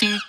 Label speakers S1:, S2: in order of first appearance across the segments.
S1: We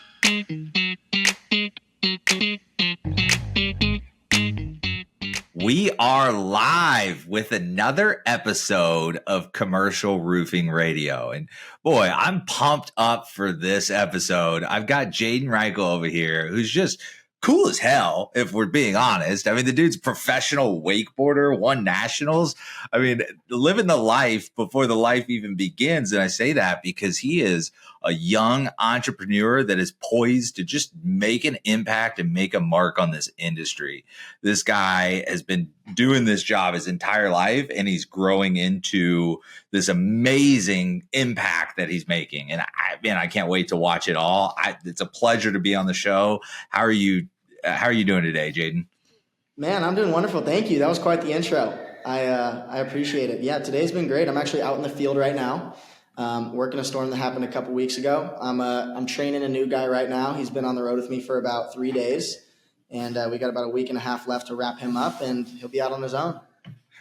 S1: are live with another episode of Commercial Roofing Radio. And boy, I'm pumped up for this episode. I've got Jaden Reichl over here, who's just cool as hell, if we're being honest. I mean, the dude's a professional wakeboarder, won nationals. I mean, living the life before the life even begins. And I say that because he is a young entrepreneur that is poised to just make an impact and make a mark on this industry. This guy has been doing this job his entire life, and he's growing into this amazing impact that he's making. And I can't wait to watch it all. It's a pleasure to be on the show. How are you doing today, Jaden?
S2: Man, I'm doing wonderful. Thank you. That was quite the intro. I appreciate it. Yeah, today's been great. I'm actually out in the field right now, working a storm that happened a couple weeks ago. I'm training a new guy right now. He's been on the road with me for about 3 days, and we got about a week and a half left to wrap him up, and he'll be out on his own.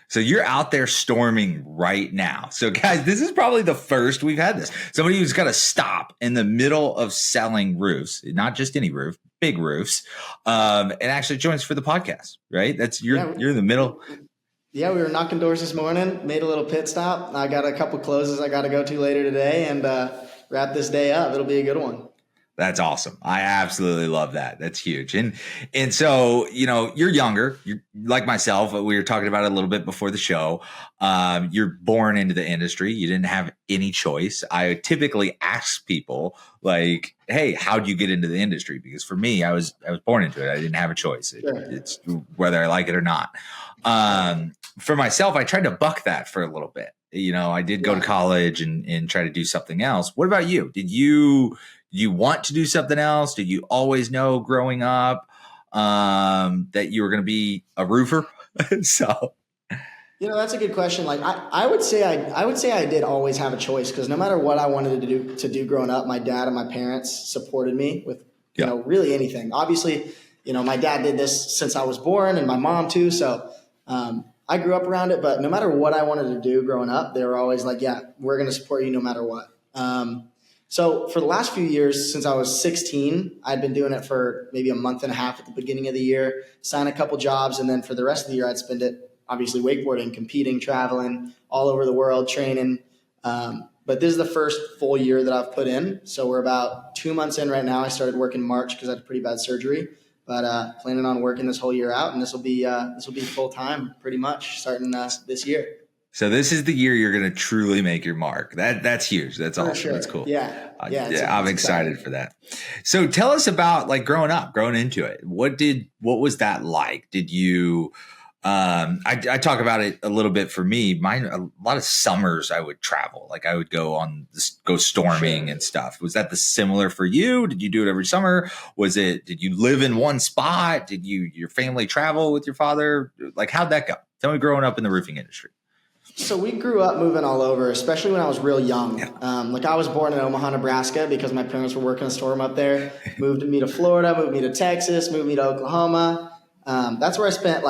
S1: So you're out there storming right now. So guys, this is probably the first we've had this. Somebody who's got to stop in the middle of selling roofs, not just any roof, big roofs, and actually joins for the podcast, right? You're in the middle.
S2: Yeah, we were knocking doors this morning, made a little pit stop. I got a couple closes I got to go to later today and wrap this day up. It'll be a good one.
S1: That's awesome. I absolutely love that. That's huge. And so, you're younger. You're like myself. We were talking about it a little bit before the show. You're born into the industry. You didn't have any choice. I typically ask people like, hey, how'd you get into the industry? Because for me, I was born into it. I didn't have a choice. It's whether I like it or not. For myself, I tried to buck that for a little bit. I did go to college and try to do something else. What about you? Did you want to do something else? Did you always know growing up that you were going to be a roofer? So,
S2: that's a good question. Like I would say I did always have a choice, because no matter what I wanted to do growing up, my dad and my parents supported me with really anything. Obviously, my dad did this since I was born, and my mom too. So I grew up around it. But no matter what I wanted to do growing up, they were always like, "Yeah, we're going to support you no matter what." So for the last few years, since I was 16, I'd been doing it for maybe a month and a half at the beginning of the year, sign a couple jobs, and then for the rest of the year, I'd spend it obviously wakeboarding, competing, traveling all over the world, training. But this is the first full year that I've put in. So we're about 2 months in right now. I started work in March because I had a pretty bad surgery, but planning on working this whole year out, and this will be full time pretty much starting this year.
S1: So this is the year you're going to truly make your mark. That's huge. That's awesome. Sure. That's cool.
S2: Yeah.
S1: I'm excited for that. So tell us about growing into it. What was that like? Did you, I talk about it a little bit for me. Mine, a lot of summers I would travel. Like I would go storming and stuff. Was that similar for you? Did you do it every summer? Did you live in one spot? Did your family travel with your father? Like how'd that go? Tell me growing up in the roofing industry.
S2: So we grew up moving all over, especially when I was real young. Yeah. I was born in Omaha, Nebraska, because my parents were working a storm up there. Moved me to Florida, moved me to Texas, moved me to Oklahoma. That's where I spent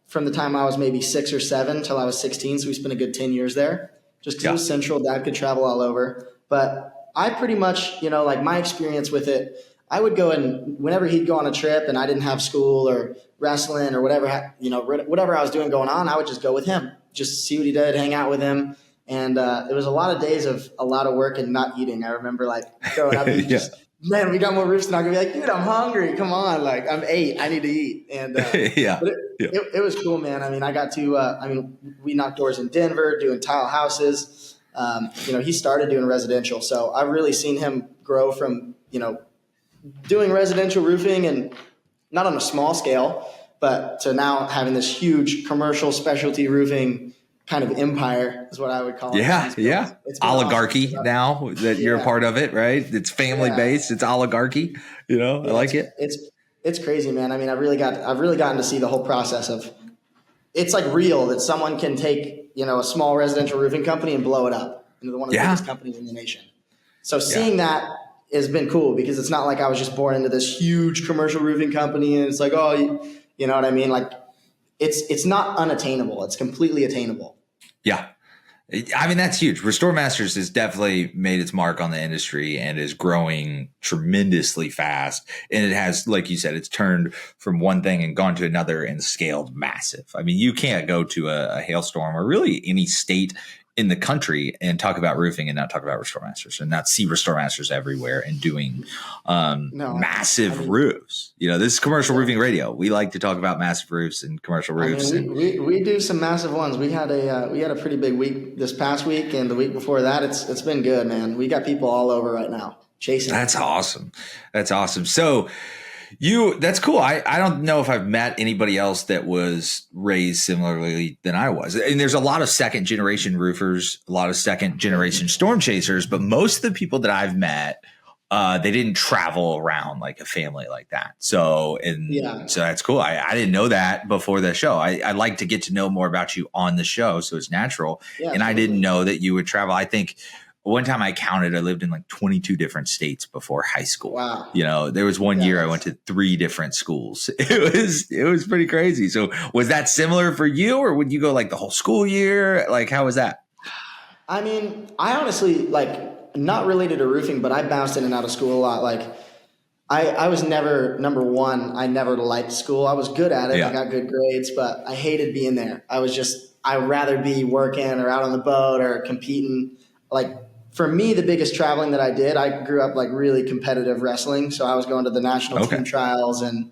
S2: from the time I was maybe 6 or 7 till I was 16. So we spent a good 10 years there, just because it was central. Dad could travel all over. But I pretty much, my experience with it, I would go, and whenever he'd go on a trip and I didn't have school or wrestling or whatever, whatever I was doing going on, I would just go with him. Just see what he did, hang out with him. And it was a lot of days of a lot of work and not eating. I remember growing up, man, we got more roofs than I could be like, dude, I'm hungry. Come on. I'm 8. I need to eat. And but it was cool, man. I mean, I got to, we knocked doors in Denver doing tile houses. He started doing residential. So I've really seen him grow from, doing residential roofing, and not on a small scale, but to now having this huge commercial specialty roofing kind of empire is what I would call it.
S1: Yeah. It's oligarchy awesome now that you're a part of it, right? It's family based. It's oligarchy. I like it.
S2: It's crazy, man. I mean, I've really gotten to see the whole process of, it's real that someone can take, a small residential roofing company and blow it up into one of the biggest companies in the nation. So seeing that has been cool, because it's not like I was just born into this huge commercial roofing company and it's you know what I mean? It's not unattainable. It's completely attainable.
S1: Yeah. I mean, that's huge. RestoreMasters has definitely made its mark on the industry and is growing tremendously fast. And it has, like you said, it's turned from one thing and gone to another and scaled massive. I mean, you can't go to a hailstorm or really any state in the country and talk about roofing and not talk about RestoreMasters and not see RestoreMasters everywhere and doing massive roofs. You know, this is commercial roofing radio. We like to talk about massive roofs and commercial roofs.
S2: We do some massive ones. We had a pretty big week this past week, and the week before that. It's been good, man. We got people all over right now chasing.
S1: That's awesome. That's awesome. So that's cool. I don't know if I've met anybody else that was raised similarly than I was. And there's a lot of second generation roofers, a lot of second generation storm chasers, but most of the people that I've met, they didn't travel around like a family like that. So that's cool. I didn't know that before the show. I'd like to get to know more about you on the show. So it's natural. Yeah, and I didn't know that you would travel. I think one time I counted, I lived in like 22 different states before high school. Wow. You know, there was one year I went to 3 different schools. It was pretty crazy. So was that similar for you, or would you go like the whole school year? Like, how was that?
S2: I mean, I honestly, like, not related to roofing, but I bounced in and out of school a lot. Like, I was never, number one, I never liked school. I was good at it. Yeah. I got good grades, but I hated being there. I'd rather be working or out on the boat or competing. Like, for me, the biggest traveling that I did, I grew up like really competitive wrestling. So I was going to the national team trials and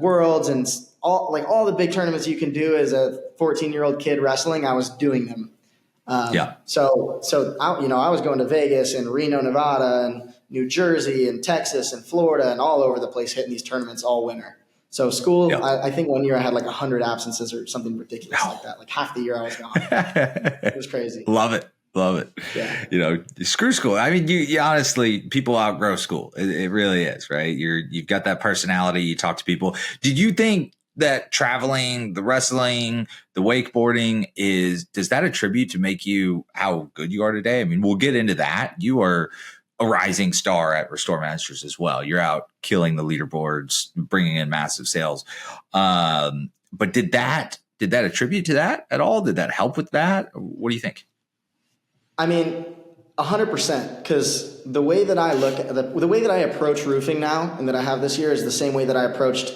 S2: worlds and all the big tournaments you can do as a 14-year-old kid wrestling. I was doing them. So I was going to Vegas and Reno, Nevada and New Jersey and Texas and Florida and all over the place hitting these tournaments all winter. So school, I think one year I had like 100 absences or something ridiculous like that. Like half the year I was gone. It was crazy.
S1: Love it. Yeah. You know, screw school. I mean, you honestly, people outgrow school. It really is, right? You've got that personality. You talk to people. Did you think that traveling, the wrestling, the wakeboarding does that attribute to make you how good you are today? I mean, we'll get into that. You are a rising star at RestoreMasters as well. You're out killing the leaderboards, bringing in massive sales. But did that attribute to that at all? Did that help with that? What do you think?
S2: I mean, 100%, because the way that I look at the way that I approach roofing now and that I have this year is the same way that I approached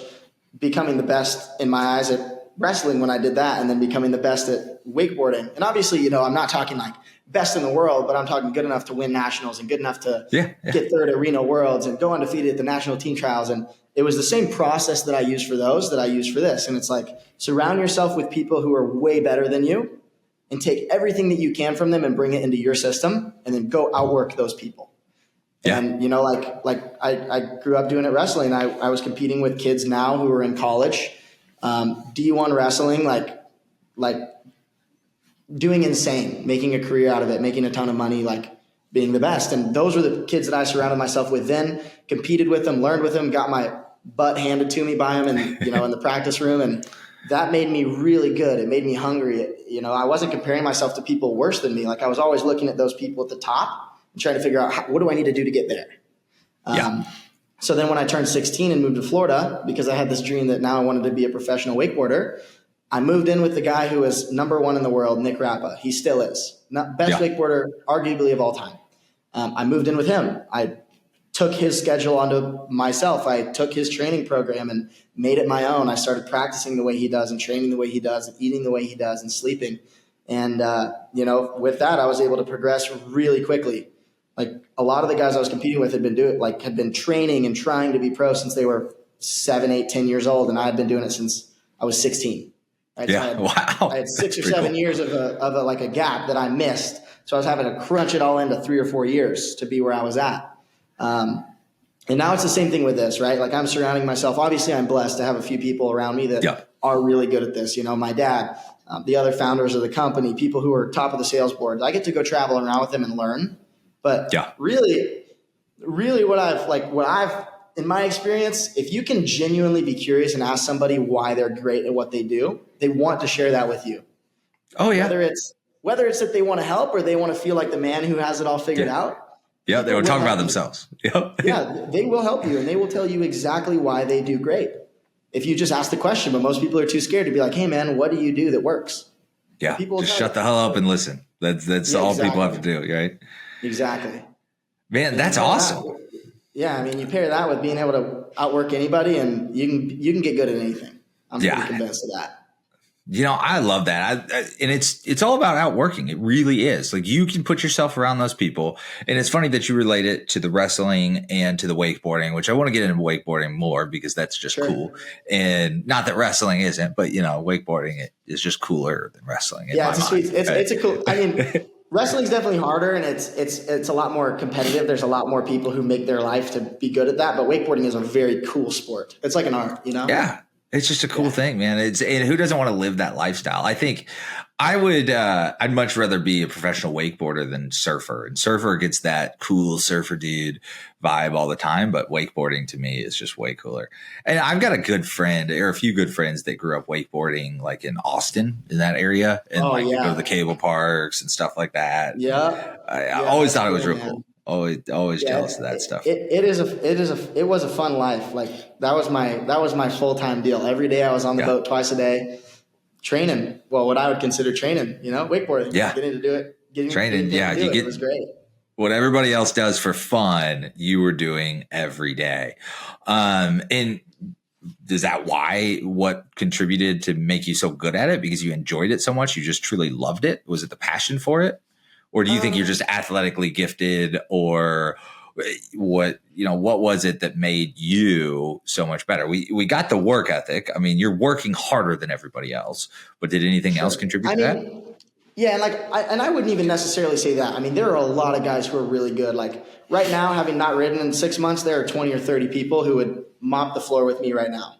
S2: becoming the best in my eyes at wrestling when I did that, and then becoming the best at wakeboarding. And obviously, you know, I'm not talking like best in the world, but I'm talking good enough to win nationals and good enough to get third at Reno Worlds and go undefeated at the national team trials. And it was the same process that I used for those that I use for this. And it's like, surround yourself with people who are way better than you and take everything that you can from them and bring it into your system and then go outwork those people. Yeah. And, you know, like I grew up doing it wrestling. I was competing with kids now who are in college, D1 wrestling, like doing insane, making a career out of it, making a ton of money, like being the best. And those were the kids that I surrounded myself with then, competed with them, learned with them, got my butt handed to me by them and, you know, in the practice room. And that made me really good. It made me hungry. You know, I wasn't comparing myself to people worse than me. Like I was always looking at those people at the top and trying to figure out what do I need to do to get there? So then when I turned 16 and moved to Florida, because I had this dream that now I wanted to be a professional wakeboarder, I moved in with the guy who was number one in the world, Mick. He still is. Best wakeboarder, arguably, of all time. I moved in with him. I took his schedule onto myself. I took his training program and made it my own. I started practicing the way he does and training the way he does and eating the way he does and sleeping. And, you know, with that, I was able to progress really quickly. Like a lot of the guys I was competing with had been training and trying to be pro since they were 7, 8, 10 years old. And I had been doing it since I was 16. Right?
S1: Yeah.
S2: So I had 6 or 7 years of a gap that I missed. So I was having to crunch it all into 3 or 4 years to be where I was at. And now it's the same thing with this, right? Like I'm surrounding myself. Obviously I'm blessed to have a few people around me that are really good at this. You know, my dad, the other founders of the company, people who are top of the sales board. I get to go travel around with them and learn. But really what I've in my experience, if you can genuinely be curious and ask somebody why they're great at what they do, they want to share that with you. Oh yeah. Whether it's that they want to help or they want to feel like the man who has it all figured out.
S1: Yeah, they will talk about themselves.
S2: Yeah, they will help you and they will tell you exactly why they do great. If you just ask the question, but most people are too scared to be like, hey man, what do you do that works?
S1: Yeah, just shut the hell up and listen. That's
S2: Yeah,
S1: all people have to
S2: exactly.
S1: do, right?
S2: Exactly.
S1: Man,
S2: And you
S1: that's
S2: pair
S1: awesome.
S2: that, yeah, I mean, you pair that with being able to outwork anybody, and you can get good at anything. I'm pretty
S1: Yeah.
S2: convinced of that.
S1: I love that. And it's all about outworking. It really is. Like you can put yourself around those people. And it's funny that you relate it to the wrestling and to the wakeboarding, which I want to get into wakeboarding more because that's just
S2: Sure.
S1: cool. And not that wrestling isn't, but wakeboarding is just cooler than wrestling in
S2: Yeah,
S1: my
S2: it's a sweet.
S1: mind.
S2: It's a cool. I mean,
S1: Right?
S2: wrestling's definitely harder, and it's a lot more competitive. There's a lot more people who make their life to be good at that. But wakeboarding is a very cool sport. It's like an art, you know.
S1: Yeah. It's just a cool
S2: Yeah.
S1: thing, man. And who doesn't want to live that lifestyle? I think I'd much rather be a professional wakeboarder than surfer. And surfer gets that cool surfer dude vibe all the time, but wakeboarding to me is just way cooler. And I've got a good friend or a few good friends that grew up wakeboarding like in Austin in that area and
S2: Oh
S1: like they go to the
S2: yeah.
S1: cable parks and stuff like that. And
S2: Yeah.
S1: I
S2: Yeah.
S1: always
S2: That's
S1: thought it was
S2: cool,
S1: real
S2: man.
S1: cool. Always
S2: Yeah,
S1: jealous of that stuff.
S2: it was a fun life. Like that was my full time deal. Every day I was on the
S1: Yeah.
S2: boat twice a day, training. Well, what I would consider training, wakeboarding.
S1: Yeah.
S2: Getting to do it,
S1: Training.
S2: getting paid
S1: Yeah.
S2: to do it. It was great.
S1: What everybody else does for fun, you were doing every day. And is that what contributed to make you so good at it? Because you enjoyed it so much, you just truly loved it? Was it the passion for it? Or do you think you're just athletically gifted or what was it that made you so much better? We got the work ethic. I mean, you're working harder than everybody else, but did anything else
S2: Sure.
S1: contribute
S2: I
S1: to that?
S2: mean, yeah, and I wouldn't even necessarily say that. I mean, there are a lot of guys who are really good. Like right now, having not ridden in 6 months, there are 20 or 30 people who would mop the floor with me right now.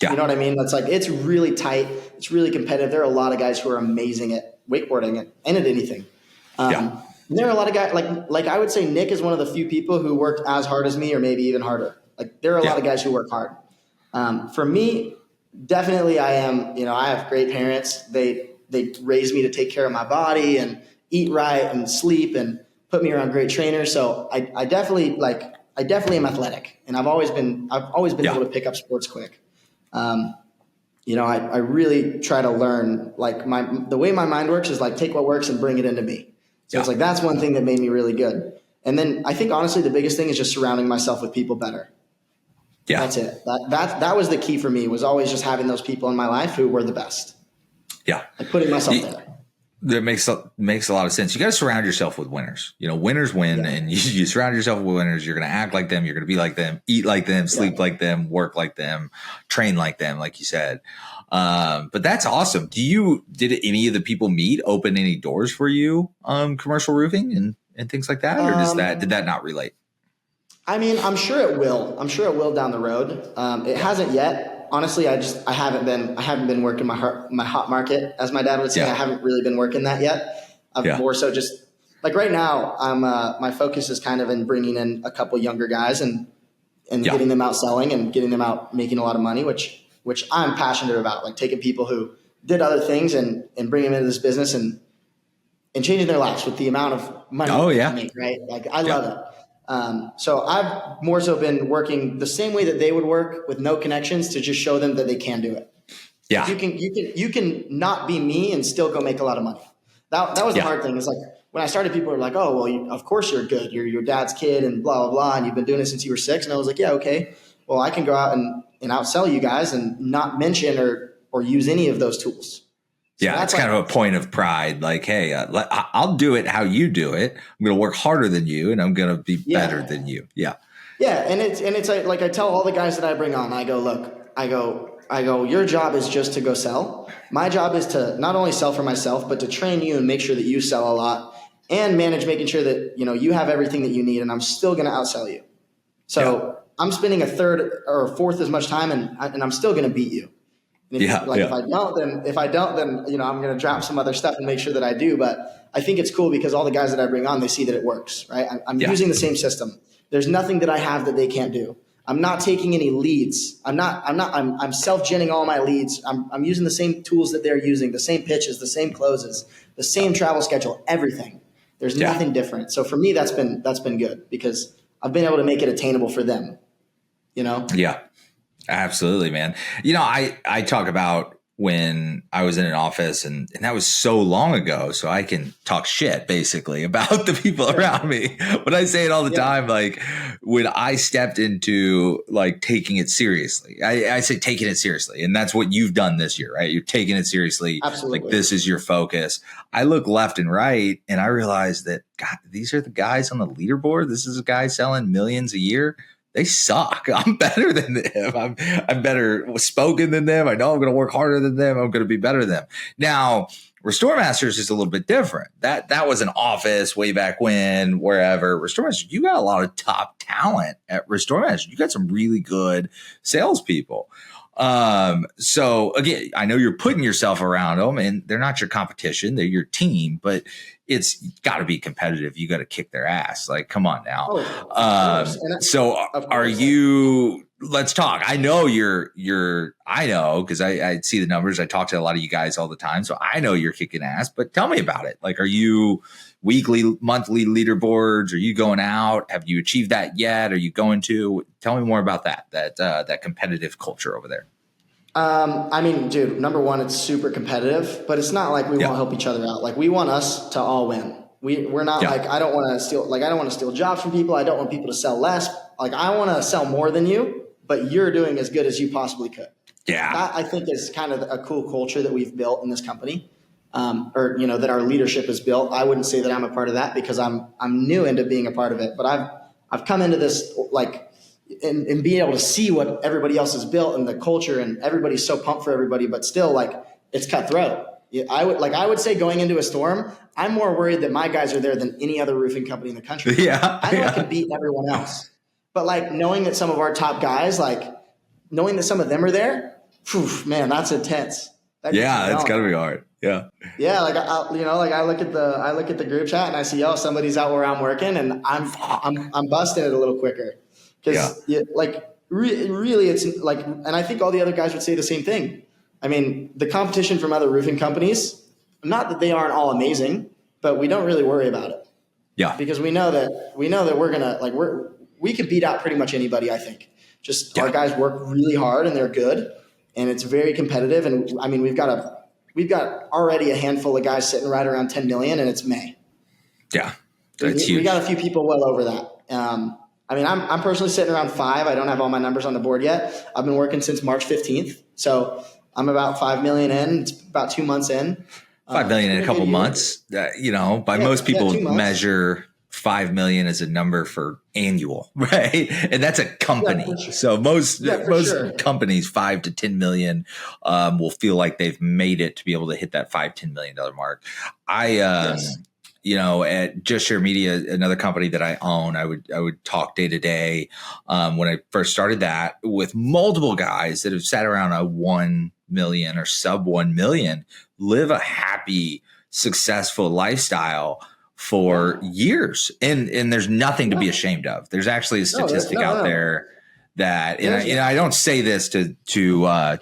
S1: Yeah.
S2: You know what I mean? That's like, it's really tight. It's really competitive. There are a lot of guys who are amazing at wakeboarding and at anything.
S1: Yeah.
S2: And there are a lot of guys like I would say Nick is one of the few people who worked as hard as me or maybe even harder. Like there are a lot of guys who work hard. For me, definitely I am, I have great parents. They raised me to take care of my body and eat right and sleep and put me around great trainers. So I definitely am athletic and I've always been able to pick up sports quick. I really try to learn the way my mind works is like take what works and bring it into me. So it's like that's one thing that made me really good. And then I think honestly the biggest thing is just surrounding myself with people better.
S1: Yeah.
S2: That's it. That was the key for me was always just having those people in my life who were the best.
S1: Yeah.
S2: Like putting myself there.
S1: That makes a lot of sense. You got to surround yourself with winners. Winners win, and you surround yourself with winners. You're going to act like them. You're going to be like them, eat like them, sleep like them, work like them, train like them, like you said. But that's awesome. Did any of the people meet open any doors for you on commercial roofing and things like that, or did that not relate?
S2: I mean, I'm sure it will. I'm sure it will down the road. It hasn't yet. Honestly, I haven't been working my hot market, as my dad would say. I haven't really been working that yet. I've more so just like right now. My focus is kind of in bringing in a couple younger guys and getting them out selling and getting them out making a lot of money, which I'm passionate about. Like taking people who did other things and bringing them into this business and changing their lives with the amount of money they make. Right? Like I love it. So I've more so been working the same way that they would work with no connections to just show them that they can do it.
S1: Yeah.
S2: You can not be me and still go make a lot of money. That was the hard thing. It's like when I started, people were like, oh, well, of course you're good. You're your dad's kid and blah, blah, blah. And you've been doing it since you were 6. And I was like, yeah, okay. Well, I can go out and outsell you guys and not mention or use any of those tools. So
S1: yeah, it's kind of a point of pride. Like, hey, I'll do it how you do it. I'm going to work harder than you, and I'm going to be better than you. Yeah,
S2: yeah, and it's like I tell all the guys that I bring on. I go, look, I go. Your job is just to go sell. My job is to not only sell for myself, but to train you and make sure that you sell a lot and manage making sure that you have everything that you need. And I'm still going to outsell you. So I'm spending a third or a fourth as much time, and I'm still going to beat you. If I don't, then I'm going to drop some other stuff and make sure that I do. But I think it's cool because all the guys that I bring on, they see that it works, right? I'm using the same system. There's nothing that I have that they can't do. I'm not taking any leads. I'm self-genning all my leads. I'm using the same tools that they're using, the same pitches, the same closes, the same travel schedule, everything. There's nothing different. So for me, that's been good because I've been able to make it attainable for them.
S1: Yeah. Absolutely, man. I talk about when I was in an office, and that was so long ago. So I can talk shit basically about the people around me. But I say it all the time. Like when I stepped into like taking it seriously, I say taking it seriously. And that's what you've done this year, right? You're taking it seriously.
S2: Absolutely.
S1: Like this is your focus. I look left and right and I realize that, God, these are the guys on the leaderboard. This is a guy selling millions a year. They suck. I'm better than them. I'm better spoken than them. I know I'm going to work harder than them. I'm going to be better than them. Now, RestoreMasters is a little bit different. That was an office way back when, wherever. RestoreMasters, you got a lot of top talent at RestoreMasters. You got some really good salespeople. So again, I know you're putting yourself around them, and they're not your competition; they're your team. But it's got to be competitive. You got to kick their ass. Like, come on now. So are you? Let's talk. I know I know because I see the numbers. I talk to a lot of you guys all the time, so I know you're kicking ass. But tell me about it. Like, are you weekly, monthly leaderboards? Are you going out? Have you achieved that yet? Are you going to? Tell me more about that competitive culture over there.
S2: I mean, dude, number one, it's super competitive, but it's not like we won't help each other out. Like we want us to all win. We're not like, I don't want to steal jobs from people. I don't want people to sell less. Like I want to sell more than you, but you're doing as good as you possibly could.
S1: Yeah.
S2: That I think is kind of a cool culture that we've built in this company. Or, you know, that our leadership has built. I wouldn't say that I'm a part of that because I'm new into being a part of it, but I've come into this like, and being able to see what everybody else has built and the culture, and everybody's so pumped for everybody, but still like it's cutthroat. I would say going into a storm, I'm more worried that my guys are there than any other roofing company in the country.
S1: Yeah.
S2: I know I can beat everyone else, but like knowing that some of our top guys, like knowing that some of them are there, man, that's intense.
S1: It's gotta be hard. Yeah.
S2: Yeah. Like, I look at the group chat and I see, somebody's out where I'm working, and I'm busting it a little quicker. Because really, it's like, and I think all the other guys would say the same thing. I mean, the competition from other roofing companies, not that they aren't all amazing, but we don't really worry about it.
S1: Yeah.
S2: Because we know that we're gonna we can beat out pretty much anybody. I think our guys work really hard and they're good, and it's very competitive. And I mean, we've got already a handful of guys sitting right around 10 million, and it's May.
S1: Yeah, that's huge.
S2: We got a few people well over that. I mean, I'm personally sitting around 5. I don't have all my numbers on the board yet. I've been working since March 15th. So I'm about 5 million in. It's about 2 months in.
S1: 5 million in a couple months. Most people measure 5 million as a number for annual, right? And that's a company. Yeah, sure. So most companies, 5 to 10 million, will feel like they've made it to be able to hit that $5-10 million mark. At Just Share Media, another company that I own, I would talk day to day. When I first started that with multiple guys that have sat around a 1 million or sub 1 million, live a happy, successful lifestyle for years. And there's nothing to be ashamed of. There's actually a statistic out there that, and I don't say this to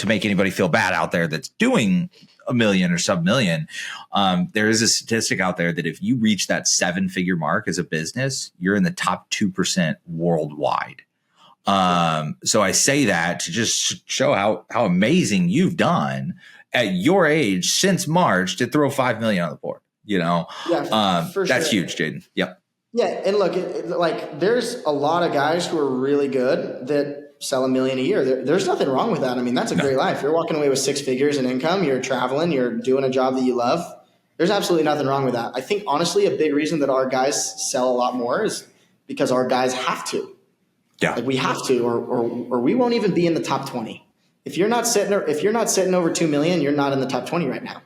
S1: make anybody feel bad out there that's doing a million or sub million. There is a statistic out there that if you reach that 7-figure mark as a business, you're in the top 2% worldwide. So I say that to just show how amazing you've done at your age since March to throw 5 million on the board. That's huge, Jaden. Yep.
S2: Yeah. And look, there's a lot of guys who are really good that sell $1 million a year. There's nothing wrong with that. I mean, that's a great life. You're walking away with 6 figures in income. You're traveling. You're doing a job that you love. There's absolutely nothing wrong with that. I think, honestly, a big reason that our guys sell a lot more is because our guys have to. Yeah. Like we have to, or we won't even be in the top 20. If you're not sitting over 2 million, you're not in the top 20 right now.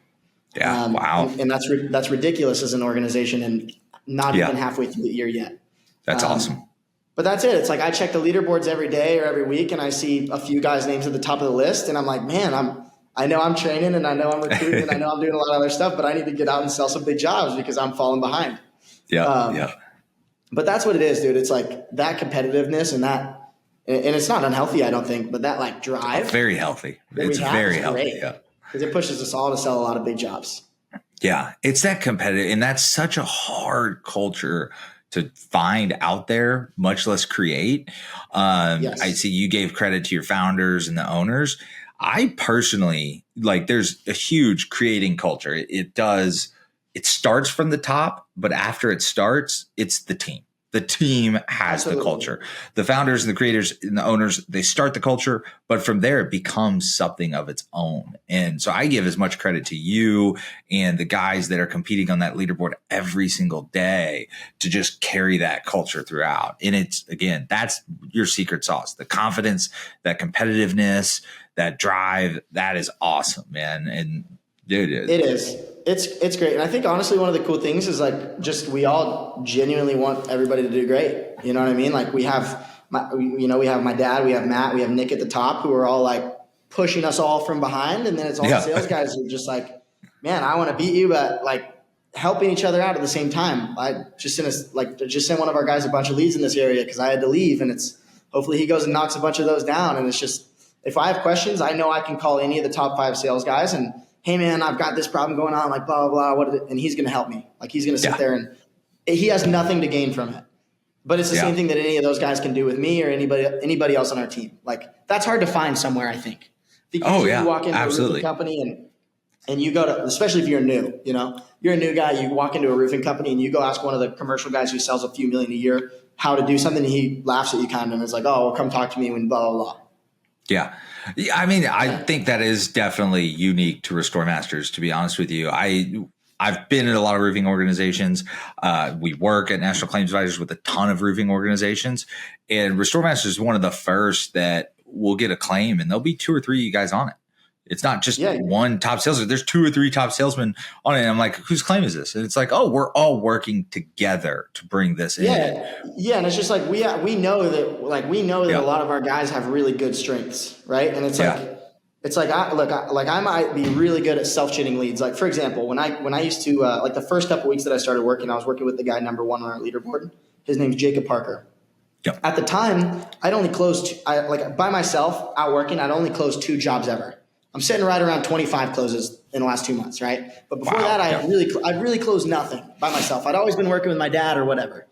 S1: Yeah. Wow.
S2: And that's ridiculous as an organization, and not even halfway through the year yet.
S1: That's awesome.
S2: But that's it. It's like I check the leaderboards every day or every week, and I see a few guys' names at the top of the list, and I'm like, man, I know I'm training, and I know I'm recruiting, and I know I'm doing a lot of other stuff, but I need to get out and sell some big jobs because I'm falling behind. Yeah. But that's what it is, dude. It's like that competitiveness and it's not unhealthy, I don't think, but that like drive.
S1: Very healthy. It's very healthy. Yeah.
S2: Because it pushes us all to sell a lot of big jobs.
S1: Yeah. It's that competitive, and that's such a hard culture to find out there, much less create. Yes. I see you gave credit to your founders and the owners. I personally like there's a huge creating culture. It starts from the top, but after it starts, it's the team. The team has the culture. The founders and the creators and the owners, they start the culture, but from there it becomes something of its own. And so I give as much credit to you and the guys that are competing on that leaderboard every single day to just carry that culture throughout. And it's, again, that's your secret sauce, the confidence, that competitiveness, that drive. That is awesome, man. And dude,
S2: it is. It's great. And I think honestly, one of the cool things is like, just, we all genuinely want everybody to do great. You know what I mean? Like we have we have my dad, we have Matt, we have Nick at the top, who are all like pushing us all from behind. And then it's all the sales guys who are just like, man, I want to beat you, but like helping each other out at the same time. I just sent one of our guys a bunch of leads in this area because I had to leave, and hopefully he goes and knocks a bunch of those down. And it's just, if I have questions, I know I can call any of the top 5 sales guys and, hey man, I've got this problem going on, like blah, blah, blah. And he's going to help me. Like he's going to sit there, and he has nothing to gain from it. But it's the same thing that any of those guys can do with me or anybody else on our team. Like that's hard to find somewhere, I think. You walk into a roofing company and you go to, especially if you're new, you're a new guy, you walk into a roofing company and you go ask one of the commercial guys who sells a few million a year how to do something, and he laughs at you kind of and is like, oh, well, come talk to me when blah, blah, blah.
S1: Yeah. I mean, I think that is definitely unique to RestoreMasters, to be honest with you. I've been in a lot of roofing organizations. We work at National Claims Advisors with a ton of roofing organizations, and RestoreMasters is one of the first that will get a claim and there'll be 2 or 3 guys on it. It's not just one top salesman. There's 2 or 3 top salesmen on it. And I'm like, whose claim is this? And it's like, oh, we're all working together to bring this in.
S2: Yeah. And it's just like, we know that a lot of our guys have really good strengths. Right. And it's I might be really good at self-cheating leads. Like for example, when I used to, like the first couple of weeks that I started working, I was working with the guy number 1 on our leaderboard. His name's Jacob Parker. Yep. At the time, I'd only closed, by myself out working, I'd only closed 2 jobs ever. I'm sitting right around 25 closes in the last 2 months, right? But before that, I'd really closed nothing by myself. I'd always been working with my dad or whatever.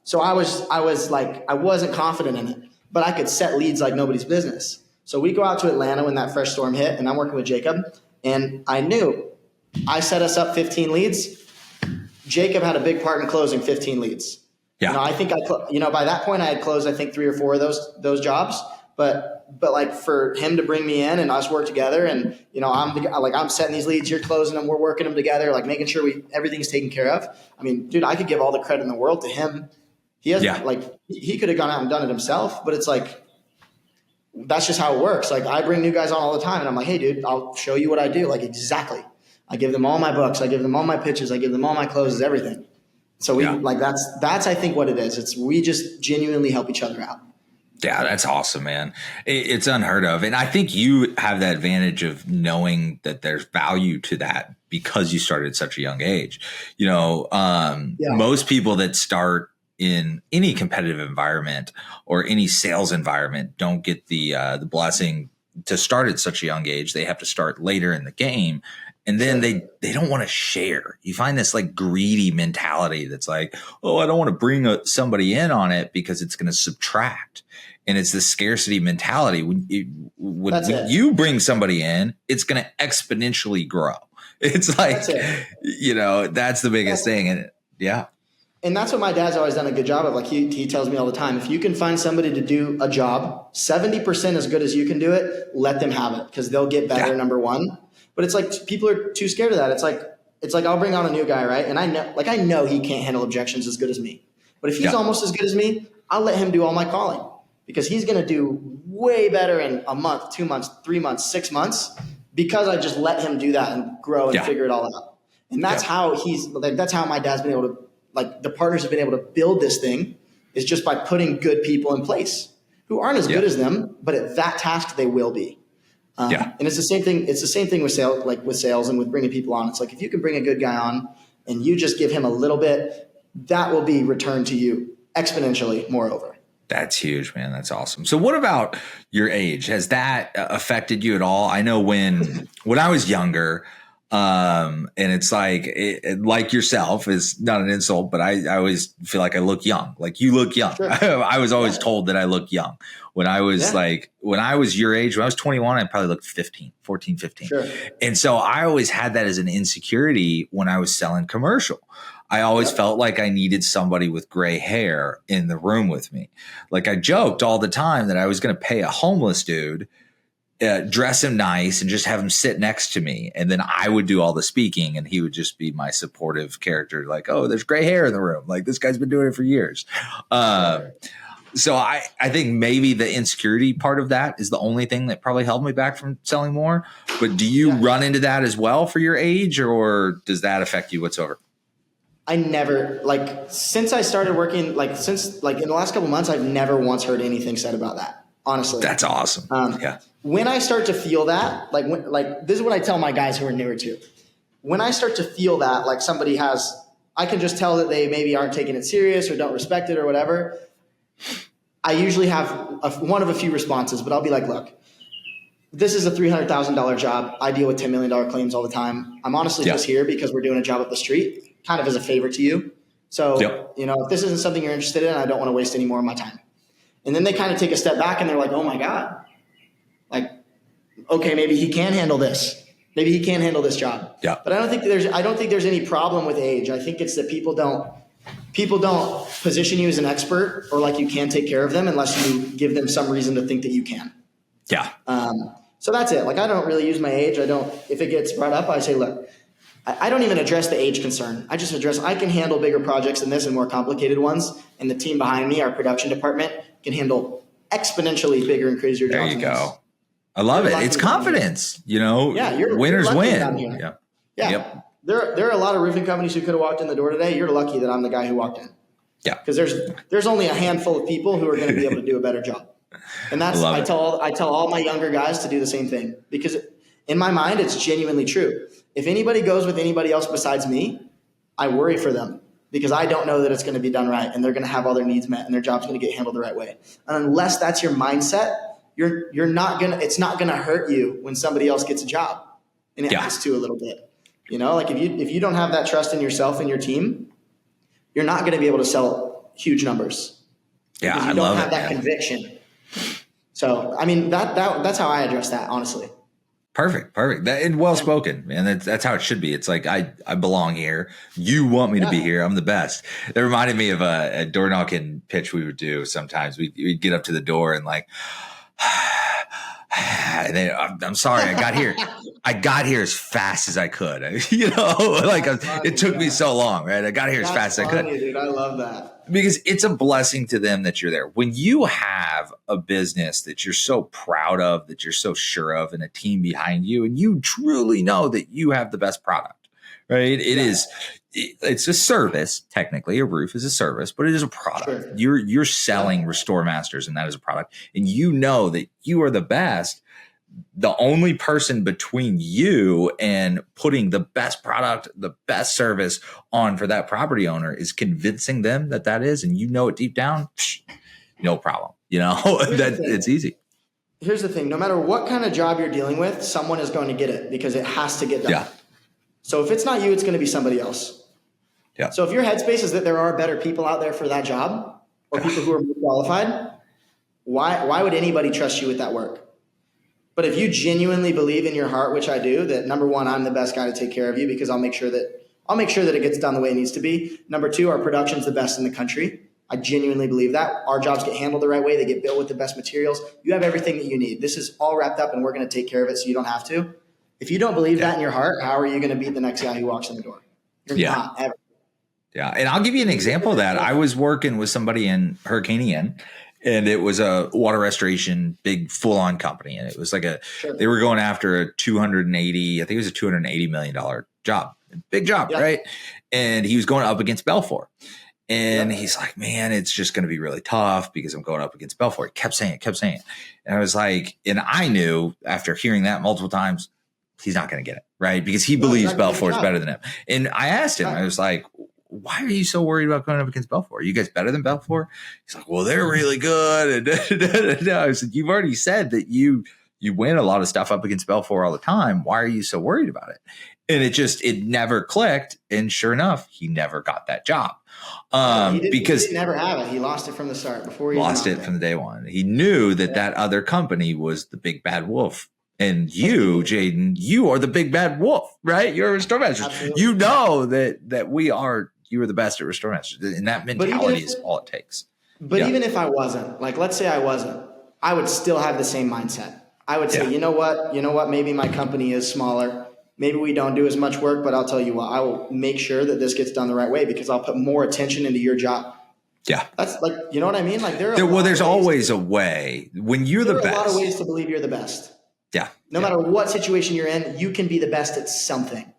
S2: So I wasn't confident in it, but I could set leads like nobody's business. So we go out to Atlanta when that fresh storm hit, and I'm working with Jacob, and I knew I set us up 15 leads. Jacob had a big part in closing 15 leads. Yeah. I think by that point I had closed, I think 3 or 4 of those jobs, but like for him to bring me in and us work together, and I'm setting these leads, you're closing them, we're working them together, like making sure everything's taken care of. I mean, dude, I could give all the credit in the world to him. He has he could have gone out and done it himself, but it's like, that's just how it works. Like I bring new guys on all the time and I'm like, hey dude, I'll show you what I do. Like exactly. I give them all my books. I give them all my pitches. I give them all my closes, everything. So that's I think what it is. We just genuinely help each other out.
S1: Yeah, that's awesome, man. It's unheard of. And I think you have the advantage of knowing that there's value to that because you started at such a young age. Most people that start in any competitive environment or any sales environment don't get the blessing to start at such a young age. They have to start later in the game. And then they don't want to share. You find this like greedy mentality that's like, oh, I don't want to bring somebody in on it because it's going to subtract. And it's the scarcity mentality. When you bring somebody in, it's going to exponentially grow. It's like, that's the biggest thing. And
S2: And that's what my dad's always done a good job of. Like he tells me all the time, if you can find somebody to do a job 70% as good as you can do it, let them have it because they'll get better, number 1. But it's like people are too scared of that. It's like I'll bring on a new guy, right? And I know he can't handle objections as good as me. But if he's almost as good as me, I'll let him do all my calling because he's going to do way better in a month, 2 months, 3 months, 6 months because I just let him do that and grow and figure it all out. And that's how that's how my dad's been able to, like the partners have been able to build this thing is just by putting good people in place who aren't as good as them, but at that task they will be. And it's the same thing. It's the same thing with sales and with bringing people on. It's like, if you can bring a good guy on and you just give him a little bit, that will be returned to you exponentially moreover.
S1: That's huge, man. That's awesome. So what about your age? Has that affected you at all? I know when I was younger, And it's like, like yourself is not an insult, but I always feel like I look young. Like you look young.
S2: Sure.
S1: I was always told that I look young when I was when I was your age, when I was 21, I probably looked 14, 15.
S2: Sure.
S1: And so I always had that as an insecurity when I was selling commercial. I always felt like I needed somebody with gray hair in the room with me. Like I joked all the time that I was going to pay a homeless dude, dress him nice and just have him sit next to me. And then I would do all the speaking and he would just be my supportive character. Like, oh, there's gray hair in the room. Like this guy's been doing it for years. So I think maybe the insecurity part of that is the only thing that probably held me back from selling more. But do you run into that as well for your age, or does that affect you whatsoever?
S2: I never, since I started working, in the last couple of months, I've never once heard anything said about that. Honestly.
S1: That's awesome.
S2: When I start to feel that, this is what I tell my guys who are newer too. When I start to feel that, like somebody has, I can just tell that they maybe aren't taking it serious or don't respect it or whatever. I usually have one of a few responses, but I'll be like, look, this is a $300,000 job. I deal with $10 million claims all the time. I'm honestly just here because we're doing a job up the street, kind of as a favor to you. So, if this isn't something you're interested in, I don't want to waste any more of my time. And then they kind of take a step back and they're like, oh my God, okay, maybe he can handle this. Maybe he can handle this job. Yeah. But I don't think there's any problem with age. I think it's that people don't position you as an expert or like you can take care of them unless you give them some reason to think that you can.
S1: Yeah.
S2: So that's it. Like I don't really use my age. If it gets brought up, I say, look, I don't even address the age concern. I just address, I can handle bigger projects than this and more complicated ones. And the team behind me, our production department, can handle exponentially bigger and crazier jobs.
S1: There you go. I love it. It's confidence, winners win. Yeah.
S2: Yep. There are a lot of roofing companies who could have walked in the door today. You're lucky that I'm the guy who walked in.
S1: Yeah.
S2: Because there's only a handful of people who are going to be able to do a better job. And I tell all my younger guys to do the same thing because in my mind, it's genuinely true. If anybody goes with anybody else besides me, I worry for them because I don't know that it's going to be done right and they're going to have all their needs met and their job's going to get handled the right way. And unless that's your mindset, it's not going to hurt you when somebody else gets a job, and it has to a little bit. If you don't have that trust in yourself and your team, you're not going to be able to sell huge numbers.
S1: Yeah,
S2: because you don't have that conviction. So, I mean, that's how I address that, honestly.
S1: Perfect. And well spoken, man. That's how it should be. It's like, I belong here. You want me to be here. I'm the best. That reminded me of a door knocking pitch we would do sometimes. We'd get up to the door and like, and then, I'm sorry, I got here as fast as I could. It took me so long, right? I got here as fast as I could.
S2: Dude, I love that.
S1: Because it's a blessing to them that you're there. When you have a business that you're so proud of, that you're so sure of, and a team behind you, and you truly know that you have the best product, right? It's a service. Technically, a roof is a service, but it is a product. Sure. You're selling RestoreMasters, and that is a product. And you know that you are the best. The only person between you and putting the best product, the best service on for that property owner is convincing them that is, and it deep down, no problem. It's easy.
S2: Here's the thing. No matter what kind of job you're dealing with, someone is going to get it because it has to get done. Yeah. So if it's not you, it's going to be somebody else. Yeah. So if your headspace is that there are better people out there for that job or people who are more qualified, why would anybody trust you with that work? But if you genuinely believe in your heart, which I do, that number one, I'm the best guy to take care of you because I'll make sure that it gets done the way it needs to be. Number two, our production's the best in the country. I genuinely believe that. Our jobs get handled the right way. They get built with the best materials. You have everything that you need. This is all wrapped up and we're going to take care of it so you don't have to. If you don't believe that in your heart, how are you going to beat the next guy who walks in the door? You're not ever.
S1: Yeah. And I'll give you an example of that. I was working with somebody in Hurricane Ian, and it was a water restoration, big full on company. And it was like they were going after a $280 million job, big job. Yeah. Right. And he was going up against Belfour. And he's like, man, it's just going to be really tough because I'm going up against Belfour. He kept saying it. And I was like, and I knew after hearing that multiple times, he's not going to get it. Right. Because he believes Belfour is better than him. And I asked him, I was like, why are you so worried about going up against Belfour? Are you guys better than Belfour? He's like, well, they're really good. And I said, you've already said that you You win a lot of stuff up against Belfour all the time. Why are you so worried about it? And it never clicked. And sure enough, he never got that job. Because
S2: he never have it. He lost it from the start before he
S1: lost it from the day one. He knew that other company was the big bad wolf. And you, Jaden, you are the big bad wolf, right? You're a RestoreMasters.
S2: Absolutely.
S1: You know that you are the best at RestoreMasters. And that mentality is all it takes.
S2: But even if I wasn't, like, let's say I wasn't, I would still have the same mindset. I would say, you know what? Maybe my company is smaller. Maybe we don't do as much work, but I'll tell you what, I will make sure that this gets done the right way because I'll put more attention into your job.
S1: Yeah.
S2: That's like, you know what I mean? Like
S1: there's always a way when you're the best.
S2: There are a lot of ways to believe you're the best.
S1: Yeah.
S2: No matter what situation you're in, you can be the best at something.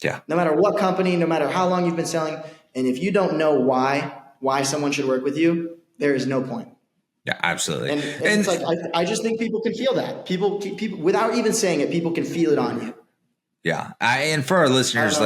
S1: Yeah.
S2: No matter what company, no matter how long you've been selling. And if you don't know why someone should work with you, there is no point.
S1: Yeah, absolutely.
S2: And it's like, I just think people can feel that. People, without even saying it, people can feel it on you.
S1: Yeah. And for our listeners,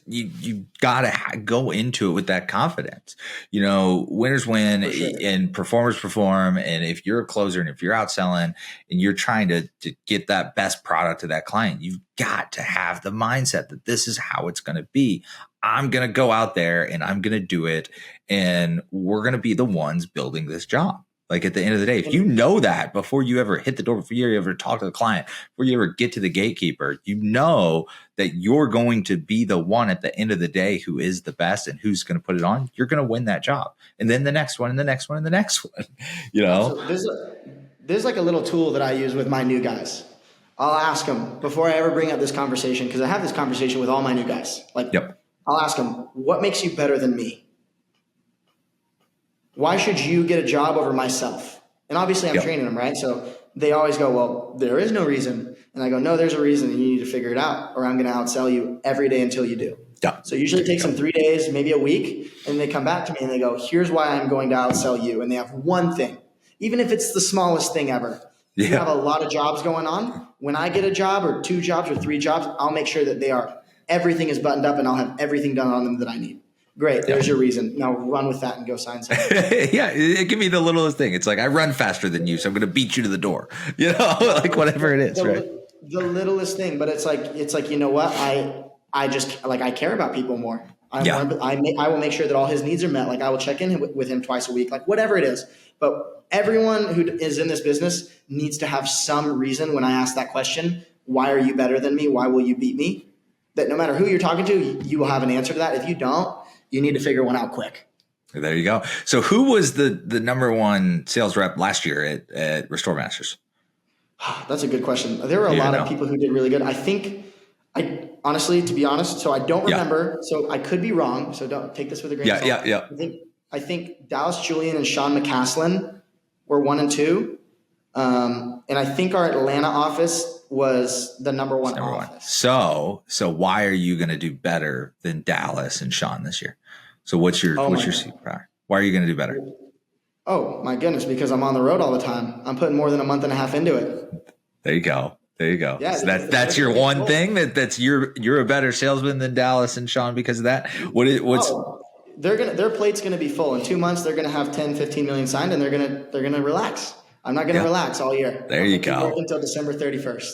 S1: you gotta go into it with that confidence. Winners win and performers perform. And if you're a closer and if you're out selling and you're trying to get that best product to that client, you've got to have the mindset that this is how it's going to be. I'm going to go out there and I'm going to do it. And we're going to be the ones building this job. Like at the end of the day, if you know that before you ever hit the door, before you ever talk to the client, before you ever get to the gatekeeper, you know that you're going to be the one at the end of the day who is the best and who's going to put it on. You're going to win that job. And then the next one and the next one and the next one,
S2: So there's like a little tool that I use with my new guys. I'll ask them before I ever bring up this conversation, because I have this conversation with all my new guys. I'll ask them, what makes you better than me? Why should you get a job over myself? And obviously I'm training them, right? So they always go, well, there is no reason. And I go, no, there's a reason and you need to figure it out or I'm going to outsell you every day until you do.
S1: Yeah.
S2: So usually it takes them 3 days, maybe a week. And they come back to me and they go, here's why I'm going to outsell you. And they have one thing, even if it's the smallest thing ever. You have a lot of jobs going on. When I get a job or 2 jobs or 3 jobs, I'll make sure that everything is buttoned up and I'll have everything done on them that I need. Great. There's your reason. Now run with that and go sign something.
S1: Yeah. It can be the littlest thing. It's like, I run faster than you, so I'm going to beat you to the door, like whatever it is. Right.
S2: The littlest thing, but it's like, you know what? I just I care about people more. I will make sure that all his needs are met. Like I will check in with him twice a week, like whatever it is. But everyone who is in this business needs to have some reason when I ask that question, why are you better than me? Why will you beat me? That no matter who you're talking to, you will have an answer to that. If you don't, you need to figure one out quick.
S1: There you go. So who was the number one sales rep last year at RestoreMasters?
S2: That's a good question. There were a lot of people who did really good. Honestly, to be honest, so I don't remember. So I could be wrong. So don't take this with a grain of salt.
S1: Yeah.
S2: I think Dallas Julian and Sean McCaslin were 1 and 2. And I think our Atlanta office was the number one office.
S1: So why are you going to do better than Dallas and Sean this year? So what's your superpower? Why are you going to do better?
S2: Oh my goodness, because I'm on the road all the time. I'm putting more than a month and a half into it.
S1: There you go. Yeah, so that's your one thing that's you're a better salesman than Dallas and Sean because of that.
S2: Their plate's going to be full in 2 months. They're going to have 10, 15 million signed and they're going to relax. I'm not going to relax all year.
S1: There you go.
S2: Until December 31st.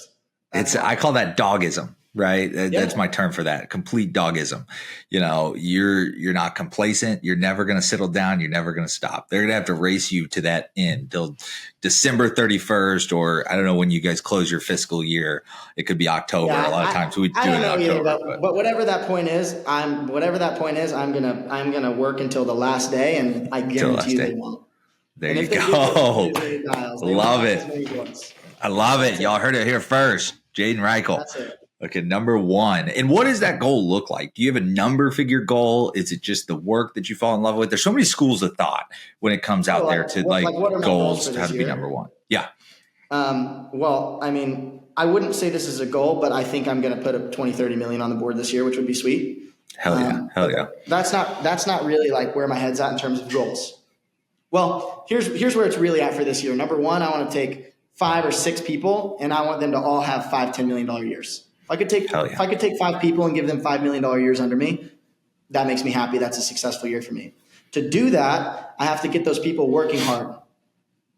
S1: I call that dogism, right? That's my term for that. Complete dogism. You're not complacent. You're never going to settle down. You're never going to stop. They're going to have to race you to that end till December 31st, or I don't know when you guys close your fiscal year. It could be October. A lot of times we do it in October.
S2: But whatever that point is, I'm gonna work until the last day, and I guarantee you they won't.
S1: There you go. Love it. I love it. Y'all heard it here first. Jaden Reichl.
S2: That's it.
S1: Okay, number 1. And what does that goal look like? Do you have a number figure goal? Is it just the work that you fall in love with? There's so many schools of thought when it comes out there to goals to how to be number 1. Yeah.
S2: Well, I mean, I wouldn't say this is a goal, but I think I'm going to put up 20, 30 million on the board this year, which would be sweet.
S1: Hell yeah.
S2: That's not really like where my head's at in terms of goals. Well, here's where it's really at for this year. Number 1, I want to take 5 or 6 people and I want them to all have $5-10 million years. If I could take 5 people and give them $5 million years under me, that makes me happy. That's a successful year for me. To do that, I have to get those people working hard.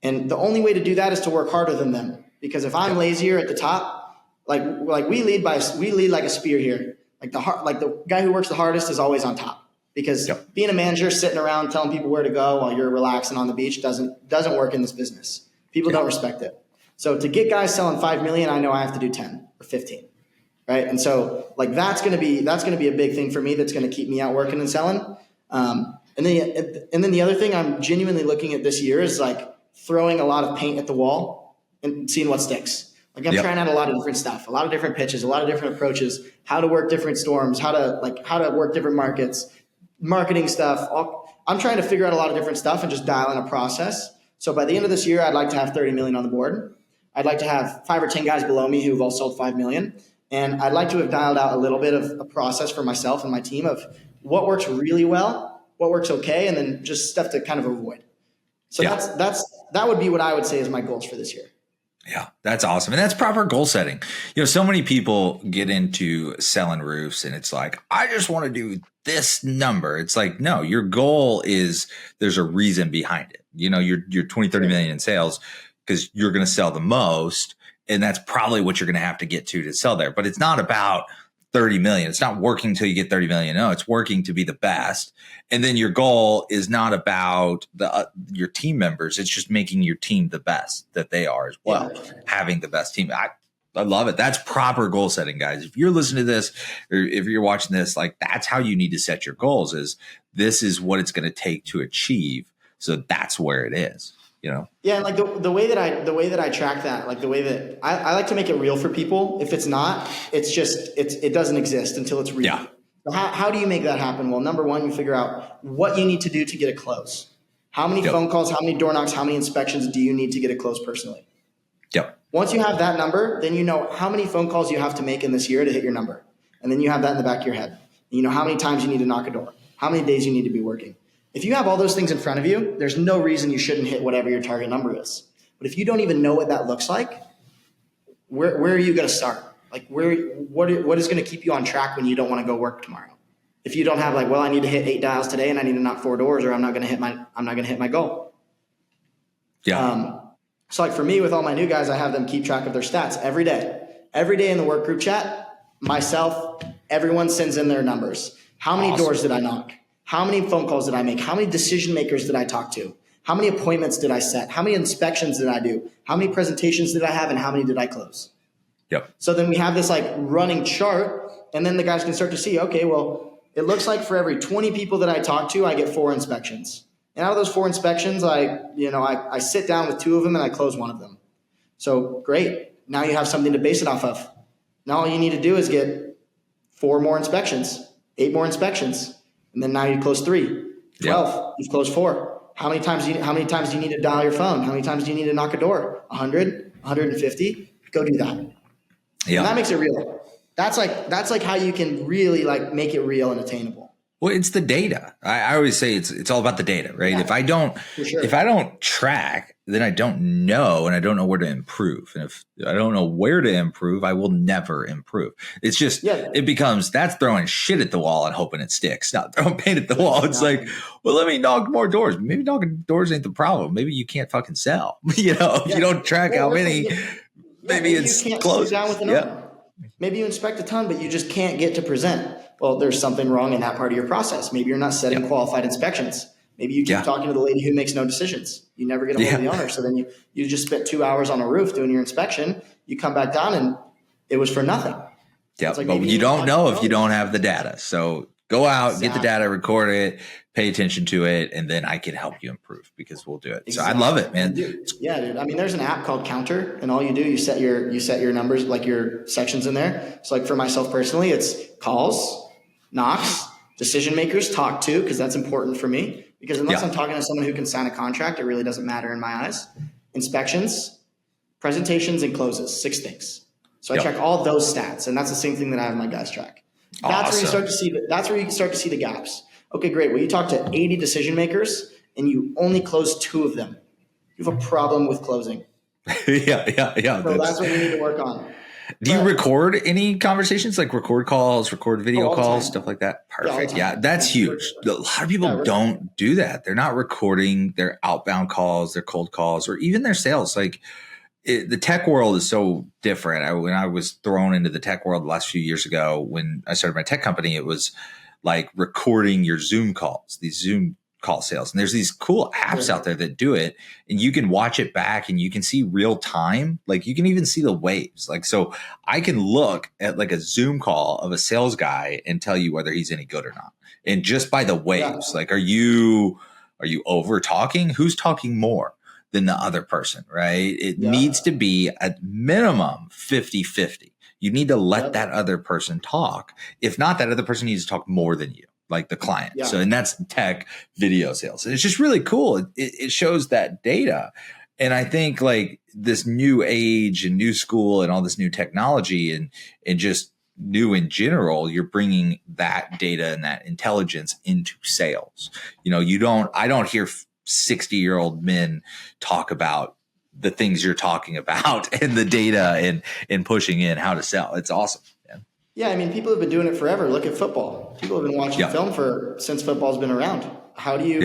S2: And the only way to do that is to work harder than them. because if I'm lazier at the top, like we lead like a spear here. Like the guy who works the hardest is always on top, because being a manager sitting around telling people where to go while you're relaxing on the beach doesn't work in this business. People don't respect it. So to get guys selling 5 million, I know I have to do 10 or 15. Right. And so like, that's going to be a big thing for me. That's going to keep me out working and selling. And then the other thing I'm genuinely looking at this year is like throwing a lot of paint at the wall and seeing what sticks. Like I'm trying out a lot of different stuff, a lot of different pitches, a lot of different approaches, how to work different storms, how to work different markets, marketing stuff. I'm trying to figure out a lot of different stuff and just dial in a process. So by the end of this year, I'd like to have 30 million on the board. I'd like to have 5 or 10 guys below me who've all sold 5 million. And I'd like to have dialed out a little bit of a process for myself and my team of what works really well, what works okay, and then just stuff to kind of avoid. So that would be what I would say is my goals for this year.
S1: Yeah, that's awesome. And that's proper goal setting. So many people get into selling roofs and it's like, I just want to do this number. It's like, no, your goal is, there's a reason behind it. You're 20, 30 million in sales because you're going to sell the most. And that's probably what you're going to have to get to sell there. But it's not about 30 million. It's not working until you get 30 million. No, it's working to be the best. And then your goal is not about your team members. It's just making your team the best that they are as well. Yeah. Having the best team. I love it. That's proper goal setting, guys. If you're listening to this or if you're watching this, like that's how you need to set your goals. Is this is what it's going to take to achieve. So that's where it is.
S2: Yeah, and like the way that I track that, like the way that I like to make it real for people. If it's not, it doesn't exist until it's real.
S1: Yeah.
S2: So how do you make that happen? Well, number one, you figure out what you need to do to get a close. How many phone calls, how many door knocks, how many inspections do you need to get a close personally?
S1: Yep.
S2: Once you have that number, then you know how many phone calls you have to make in this year to hit your number. And then you have that in the back of your head. And you know how many times you need to knock a door, how many days you need to be working. If you have all those things in front of you, there's no reason you shouldn't hit whatever your target number is. But if you don't even know what that looks like, where are you going to start? Like what is going to keep you on track when you don't want to go work tomorrow? If you don't have like, well, I need to hit 8 dials today and I need to knock 4 doors or I'm not going to hit my goal.
S1: Yeah.
S2: So like for me, with all my new guys, I have them keep track of their stats every day in the work group chat, myself, everyone sends in their numbers. How many doors did I knock? How many phone calls did I make? How many decision makers did I talk to? How many appointments did I set? How many inspections did I do? How many presentations did I have and how many did I close?
S1: Yep.
S2: So then we have this like running chart and then the guys can start to see, okay, well, it looks like for every 20 people that I talk to, I get 4 inspections. And out of those 4 inspections, I sit down with 2 of them and I close 1 of them. So great. Now you have something to base it off of. Now all you need to do is get 4 more inspections, 8 more inspections. And then now you close 3, 12, you've closed 4. How many times do you need to dial your phone? How many times do you need to knock a door? 100, 150? Go do that. Yeah. And that makes it real. That's like how you can really like make it real and attainable.
S1: Well, it's the data. I always say it's all about the data, right? Yeah, if I don't track, then I don't know, and I don't know where to improve. And if I don't know where to improve, I will never improve. It's just it becomes that's throwing shit at the wall and hoping it sticks. Not throwing paint at the wall. It's like, well, let me knock more doors. Maybe knocking doors ain't the problem. Maybe you can't fucking sell. If you don't track how many, maybe it's close. Down with the number.
S2: Maybe you inspect a ton, but you just can't get to present. Well, there's something wrong in that part of your process. Maybe you're not setting qualified inspections. Maybe you keep talking to the lady who makes no decisions. You never get a hold of the owner. So then you just spent 2 hours on a roof doing your inspection. You come back down and it was for nothing.
S1: Yeah, like but you don't know if you don't have the data. So go out, get the data, record it, pay attention to it, and then I can help you improve because we'll do it. Exactly. So I love it, man.
S2: Dude. I mean, there's an app called Counter, and all you do, you set your numbers, like your sections in there. So like for myself personally, it's calls, knocks, decision makers, talk to, because that's important for me. Because unless I'm talking to someone who can sign a contract, it really doesn't matter in my eyes. Inspections, presentations, and closes, 6 things. So I track all those stats, and that's the same thing that I have my guys track. That's where you start to see. That's where you start to see the gaps. Okay, great. Well, you talk to 80 decision makers, and you only close 2 of them. You have a problem with closing.
S1: Yeah.
S2: So that's what you need to work on.
S1: Do you record any conversations, like record calls, record video calls, stuff like that? Perfect. Yeah, that's huge. A lot of people don't do that. They're not recording their outbound calls, their cold calls, or even their sales. Like the tech world is so different. When I was thrown into the tech world the last few years ago, when I started my tech company, it was like recording your Zoom calls, these Zoom call sales. And there's these cool apps out there that do it, and you can watch it back and you can see real time. Like you can even see the waves. Like, so I can look at like a Zoom call of a sales guy and tell you whether he's any good or not. And just by the waves, like, are you over talking? Who's talking more than the other person, right? It needs to be at minimum 50-50. You need to let that other person talk. If not, that other person needs to talk more than you, like the client. So, and that's tech video sales. And it's just really cool. It shows that data. And I think like this new age and new school and all this new technology and just new in general, you're bringing that data and that intelligence into sales. You know, I don't hear 60-year-old men talk about the things you're talking about and the data and pushing in how to sell. It's awesome.
S2: Yeah, I mean, people have been doing it forever. Look at football. People have been watching film since football's been around. How do you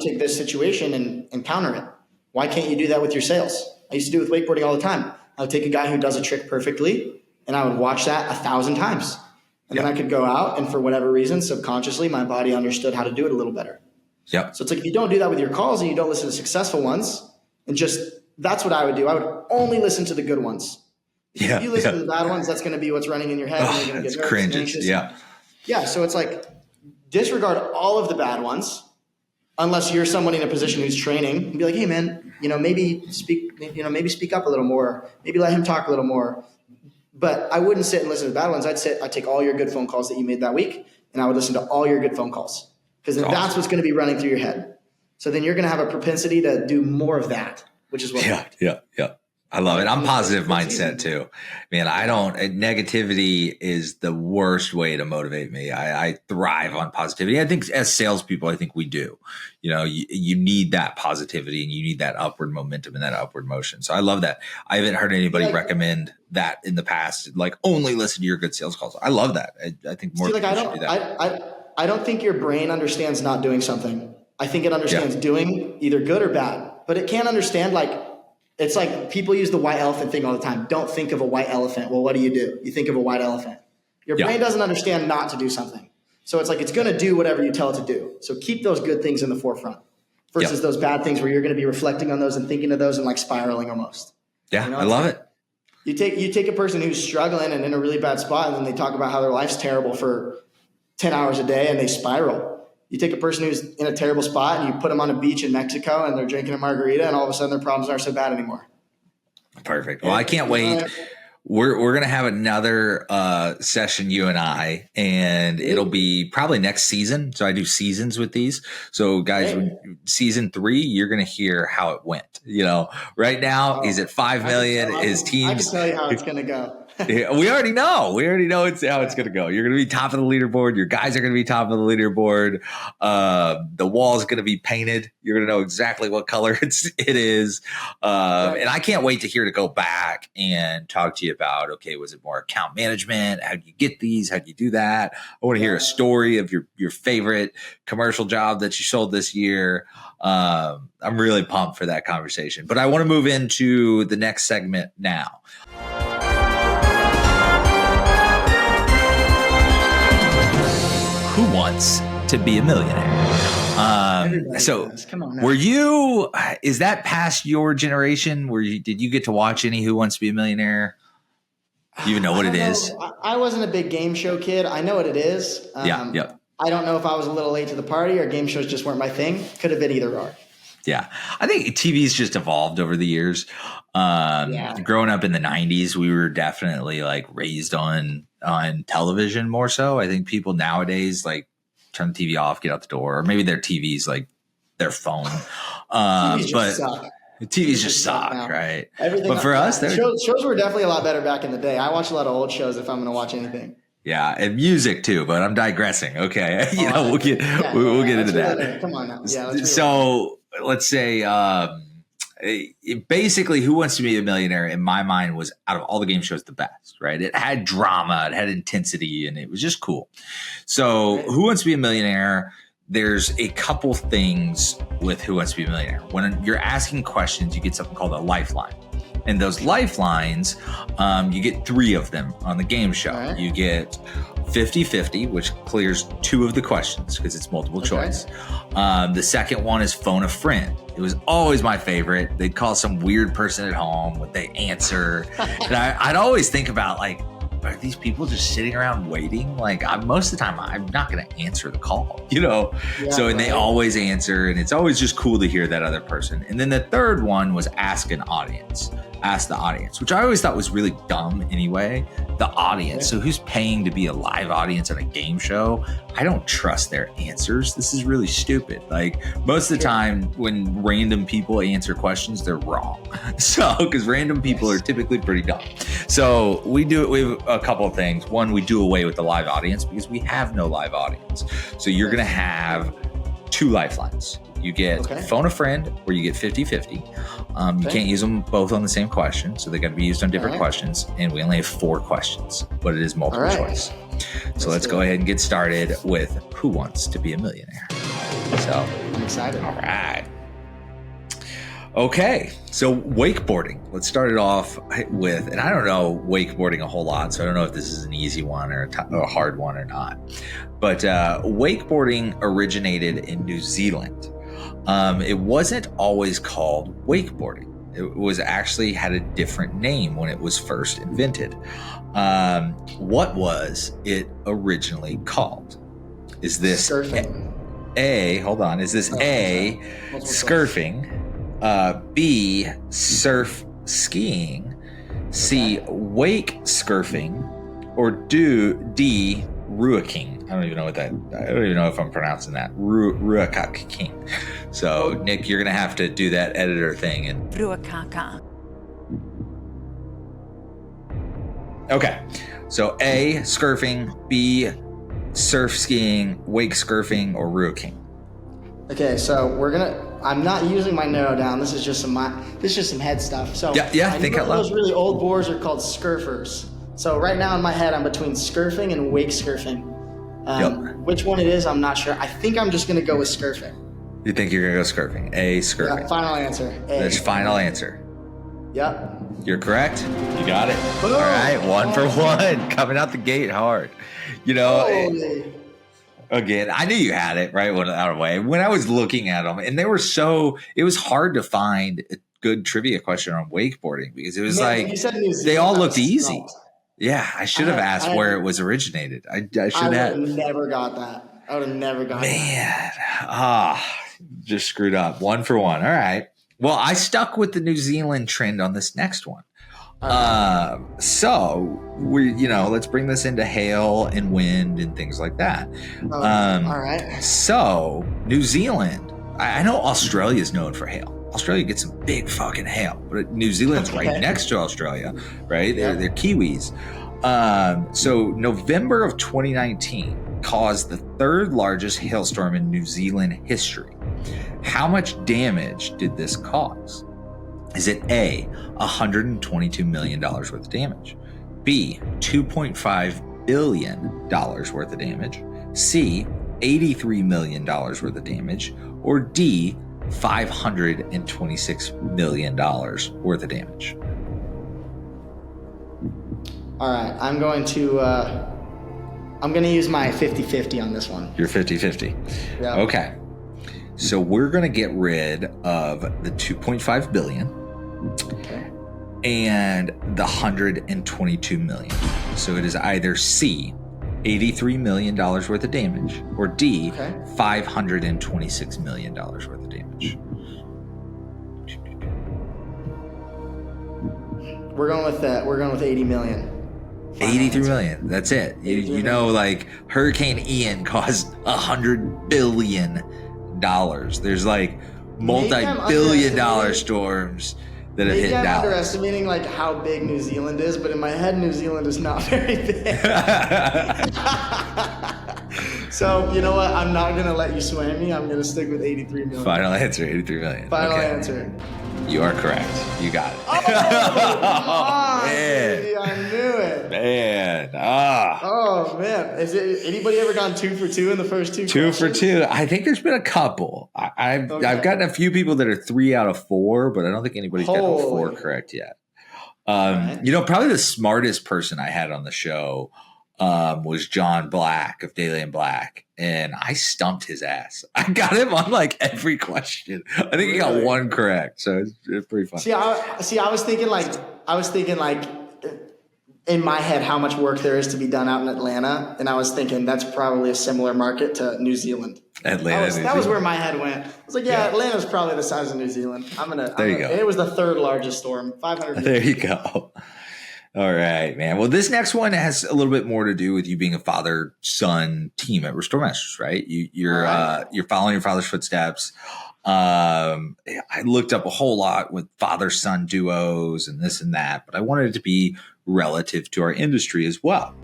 S2: take this situation and counter it? Why can't you do that with your sales? I used to do it with wakeboarding all the time. I would take a guy who does a trick perfectly, and I would watch that 1,000 times. And then I could go out, and for whatever reason, subconsciously, my body understood how to do it a little better. So it's like if you don't do that with your calls and you don't listen to successful ones, and that's what I would do. I would only listen to the good ones. If you listen to the bad ones, that's going to be what's running in your head. And you're going to get nervous and anxious. Yeah. So it's like disregard all of the bad ones, unless you're someone in a position who's training, and be like, hey man, maybe speak up a little more, maybe let him talk a little more. But I wouldn't sit and listen to the bad ones. I'd take all your good phone calls that you made that week, and I would listen to all your good phone calls, because that's what's going to be running through your head. So then you're going to have a propensity to do more of that, which is what.
S1: Yeah. I love it. I'm positive mindset too. Man, negativity is the worst way to motivate me. I thrive on positivity. I think as salespeople, I think we do. You need that positivity and you need that upward momentum and that upward motion. So I love that. I haven't heard anybody recommend that in the past, like only listen to your good sales calls. I love that. I think more people should do that.
S2: I don't think your brain understands not doing something. I think it understands doing either good or bad, but it can't understand it's like people use the white elephant thing all the time. Don't think of a white elephant. Well, what do? You think of a white elephant. Your brain doesn't understand not to do something. So it's like it's going to do whatever you tell it to do. So keep those good things in the forefront versus those bad things where you're going to be reflecting on those and thinking of those and like spiraling almost.
S1: Yeah, I love it.
S2: You take a person who's struggling and in a really bad spot, and then they talk about how their life's terrible for 10 hours a day and they spiral. You take a person who's in a terrible spot and you put them on a beach in Mexico and they're drinking a margarita, and all of a sudden their problems aren't so bad anymore.
S1: Perfect. Well, I can't wait. We're going to have another session, you and I, and it'll be probably next season. So I do seasons with these. So guys, season 3, you're going to hear how it went. Right now he's at 5 million. His teams.
S2: I can tell you how it's going to go.
S1: We already know. How it's going to go. You're going to be top of the leaderboard. Your guys are going to be top of the leaderboard. The wall is going to be painted. You're going to know exactly what color it is. And I can't wait to go back and talk to you about, okay, was it more account management? How do you get these? How do you do that? I want to hear a story of your favorite commercial job that you sold this year. I'm really pumped for that conversation. But I want to move into the next segment now. Who wants to be a millionaire? So is that past your generation? Did you get to watch any Who Wants to Be a Millionaire? Do you even know what it is?
S2: I wasn't a big game show kid. I know what it is. I don't know if I was a little late to the party or game shows just weren't my thing. Could have been either or.
S1: Yeah. I think TV's just evolved over the years. Growing up in the 90s, we were definitely raised on television more so. I think people nowadays turn the TV off, get out the door, or maybe their TV's their phone. TVs just suck, right? But for us,
S2: shows were definitely a lot better back in the day. I watch a lot of old shows if I'm going to watch anything.
S1: Yeah, and music too, but I'm digressing. Okay, we'll get into that.
S2: Come on now. Yeah.
S1: So let's say, basically, Who Wants to Be a Millionaire in my mind was, out of all the game shows, the best. Right? It had drama, it had intensity, and it was just cool. So Who Wants to Be a Millionaire? there's a couple things with Who Wants to Be a Millionaire. When you're asking questions, you get something called a lifeline. And those lifelines, you get 3 of them on the game show.
S2: Right.
S1: You get 50-50, which clears 2 of the questions because it's multiple choice. The second one is phone a friend. It was always my favorite. They'd call some weird person at home. Would they answer? And I'd always think about, like, are these people just sitting around waiting? Like, most of the time, I'm not going to answer the call, you know?
S2: Yeah,
S1: so, and
S2: right.
S1: they always answer, and it's always just cool to hear that other person. And then the third one was ask the audience, which I always thought was really dumb anyway. The audience. So who's paying to be a live audience on a game show? I don't trust their answers. This is really stupid. Like, most of the time when random people answer questions, they're wrong. So, because random people are typically pretty dumb. So we have a couple of things. One, we do away with the live audience because we have no live audience. So you're going to have 2 lifelines. You get phone a friend, or you get 50-50. You can't use them both on the same question, so they got to be used on different questions. And we only have 4 questions, but it is multiple choice. So let's go ahead and get started with Who Wants to Be a Millionaire. So
S2: I'm excited.
S1: All right. Okay, so wakeboarding. Let's start it off with, and I don't know wakeboarding a whole lot, so I don't know if this is an easy one or a hard one or not. But wakeboarding originated in New Zealand. It wasn't always called wakeboarding. It was actually had a different name when it was first invented. What was it originally called? Is this
S2: Surfing.
S1: Is this A, scurfing, B, surf skiing, C, wake scurfing, or D, ruaking? I don't even know if I'm pronouncing that. Ruaking. So, Nick, you're going to have to do that editor thing. And
S3: Ruakaka.
S1: Okay. So, A, scurfing, B, surf skiing, wake scurfing, or ruaking.
S2: Okay, so I'm not using my narrow down. This is just some head stuff. So
S1: yeah, think out loud.
S2: Those really old boards are called scurfers. So right now in my head, I'm between scurfing and wake scurfing. Which one it is, I'm not sure. I think I'm just going to go with scurfing.
S1: You think you're going to go scurfing? A, scurfing.
S2: Yeah, final answer. A.
S1: That's final answer.
S2: Yep.
S1: You're correct. You got it.
S2: Boom.
S1: All right, 1 for 1. Coming out the gate hard. You know, again, I knew you had it right out of the way. When I was looking at them, and it was hard to find a good trivia question on wakeboarding because it was they all looked easy. Yeah, I should have asked where it was originated. I should have.
S2: Never got that. I would have never got that.
S1: Just screwed up. 1 for 1. All right. Well, I stuck with the New Zealand trend on this next one. So let's bring this into hail and wind and things like that.
S2: All right.
S1: So New Zealand, I know Australia is known for hail. Australia gets some big fucking hail, but New Zealand's right next to Australia, right? They're Kiwis. So November of 2019 caused the 3rd largest hailstorm in New Zealand history. How much damage did this cause? Is it A, $122 million worth of damage, B, $2.5 billion worth of damage, C, $83 million worth of damage, or D, $526 million worth of damage?
S2: All right, I'm going to use my 50-50 on this one.
S1: You're 50-50.
S2: Yeah.
S1: Okay. So we're going to get rid of the $2.5 billion and the $122 million. So it is either C, $83 million worth of damage, or D, $526 million worth of damage.
S2: We're going with 80 million.
S1: 83 million. That's it. You know, like Hurricane Ian caused $100 billion. There's like multi-billion-dollar storms that have hit Dallas.
S2: I'm underestimating like how big New Zealand is, but in my head, New Zealand is not very big. So you know what? I'm not gonna let you sway me. I'm gonna stick with 83 million.
S1: Final answer, 83 million.
S2: Final answer.
S1: You are correct. You got it.
S2: Oh,
S1: man.
S2: Baby, I knew it.
S1: Man.
S2: Oh, man. Is it anybody ever gone 2 for 2 in the first two
S1: Two
S2: questions?
S1: for two. I think there's been a couple. I've gotten a few people that are 3 out of 4, but I don't think anybody's gotten 4 correct yet.
S2: Right.
S1: Probably the smartest person I had on the show was John Black of Daily and Black, and I stumped his ass. I got him on like every question. I think he got 1 correct, so it's pretty fun.
S2: I was thinking like in my head how much work there is to be done out in Atlanta, and I was thinking that's probably a similar market to New Zealand. That was where my head went. I was like, yeah. Atlanta's probably the size of New Zealand. There you go. It was the 3rd largest storm, 500.
S1: There you go. All right, man. Well, this next one has a little bit more to do with you being a father-son team at RestoreMasters, right? You're following your father's footsteps. I looked up a whole lot with father-son duos and this and that, but I wanted it to be relative to our industry as well.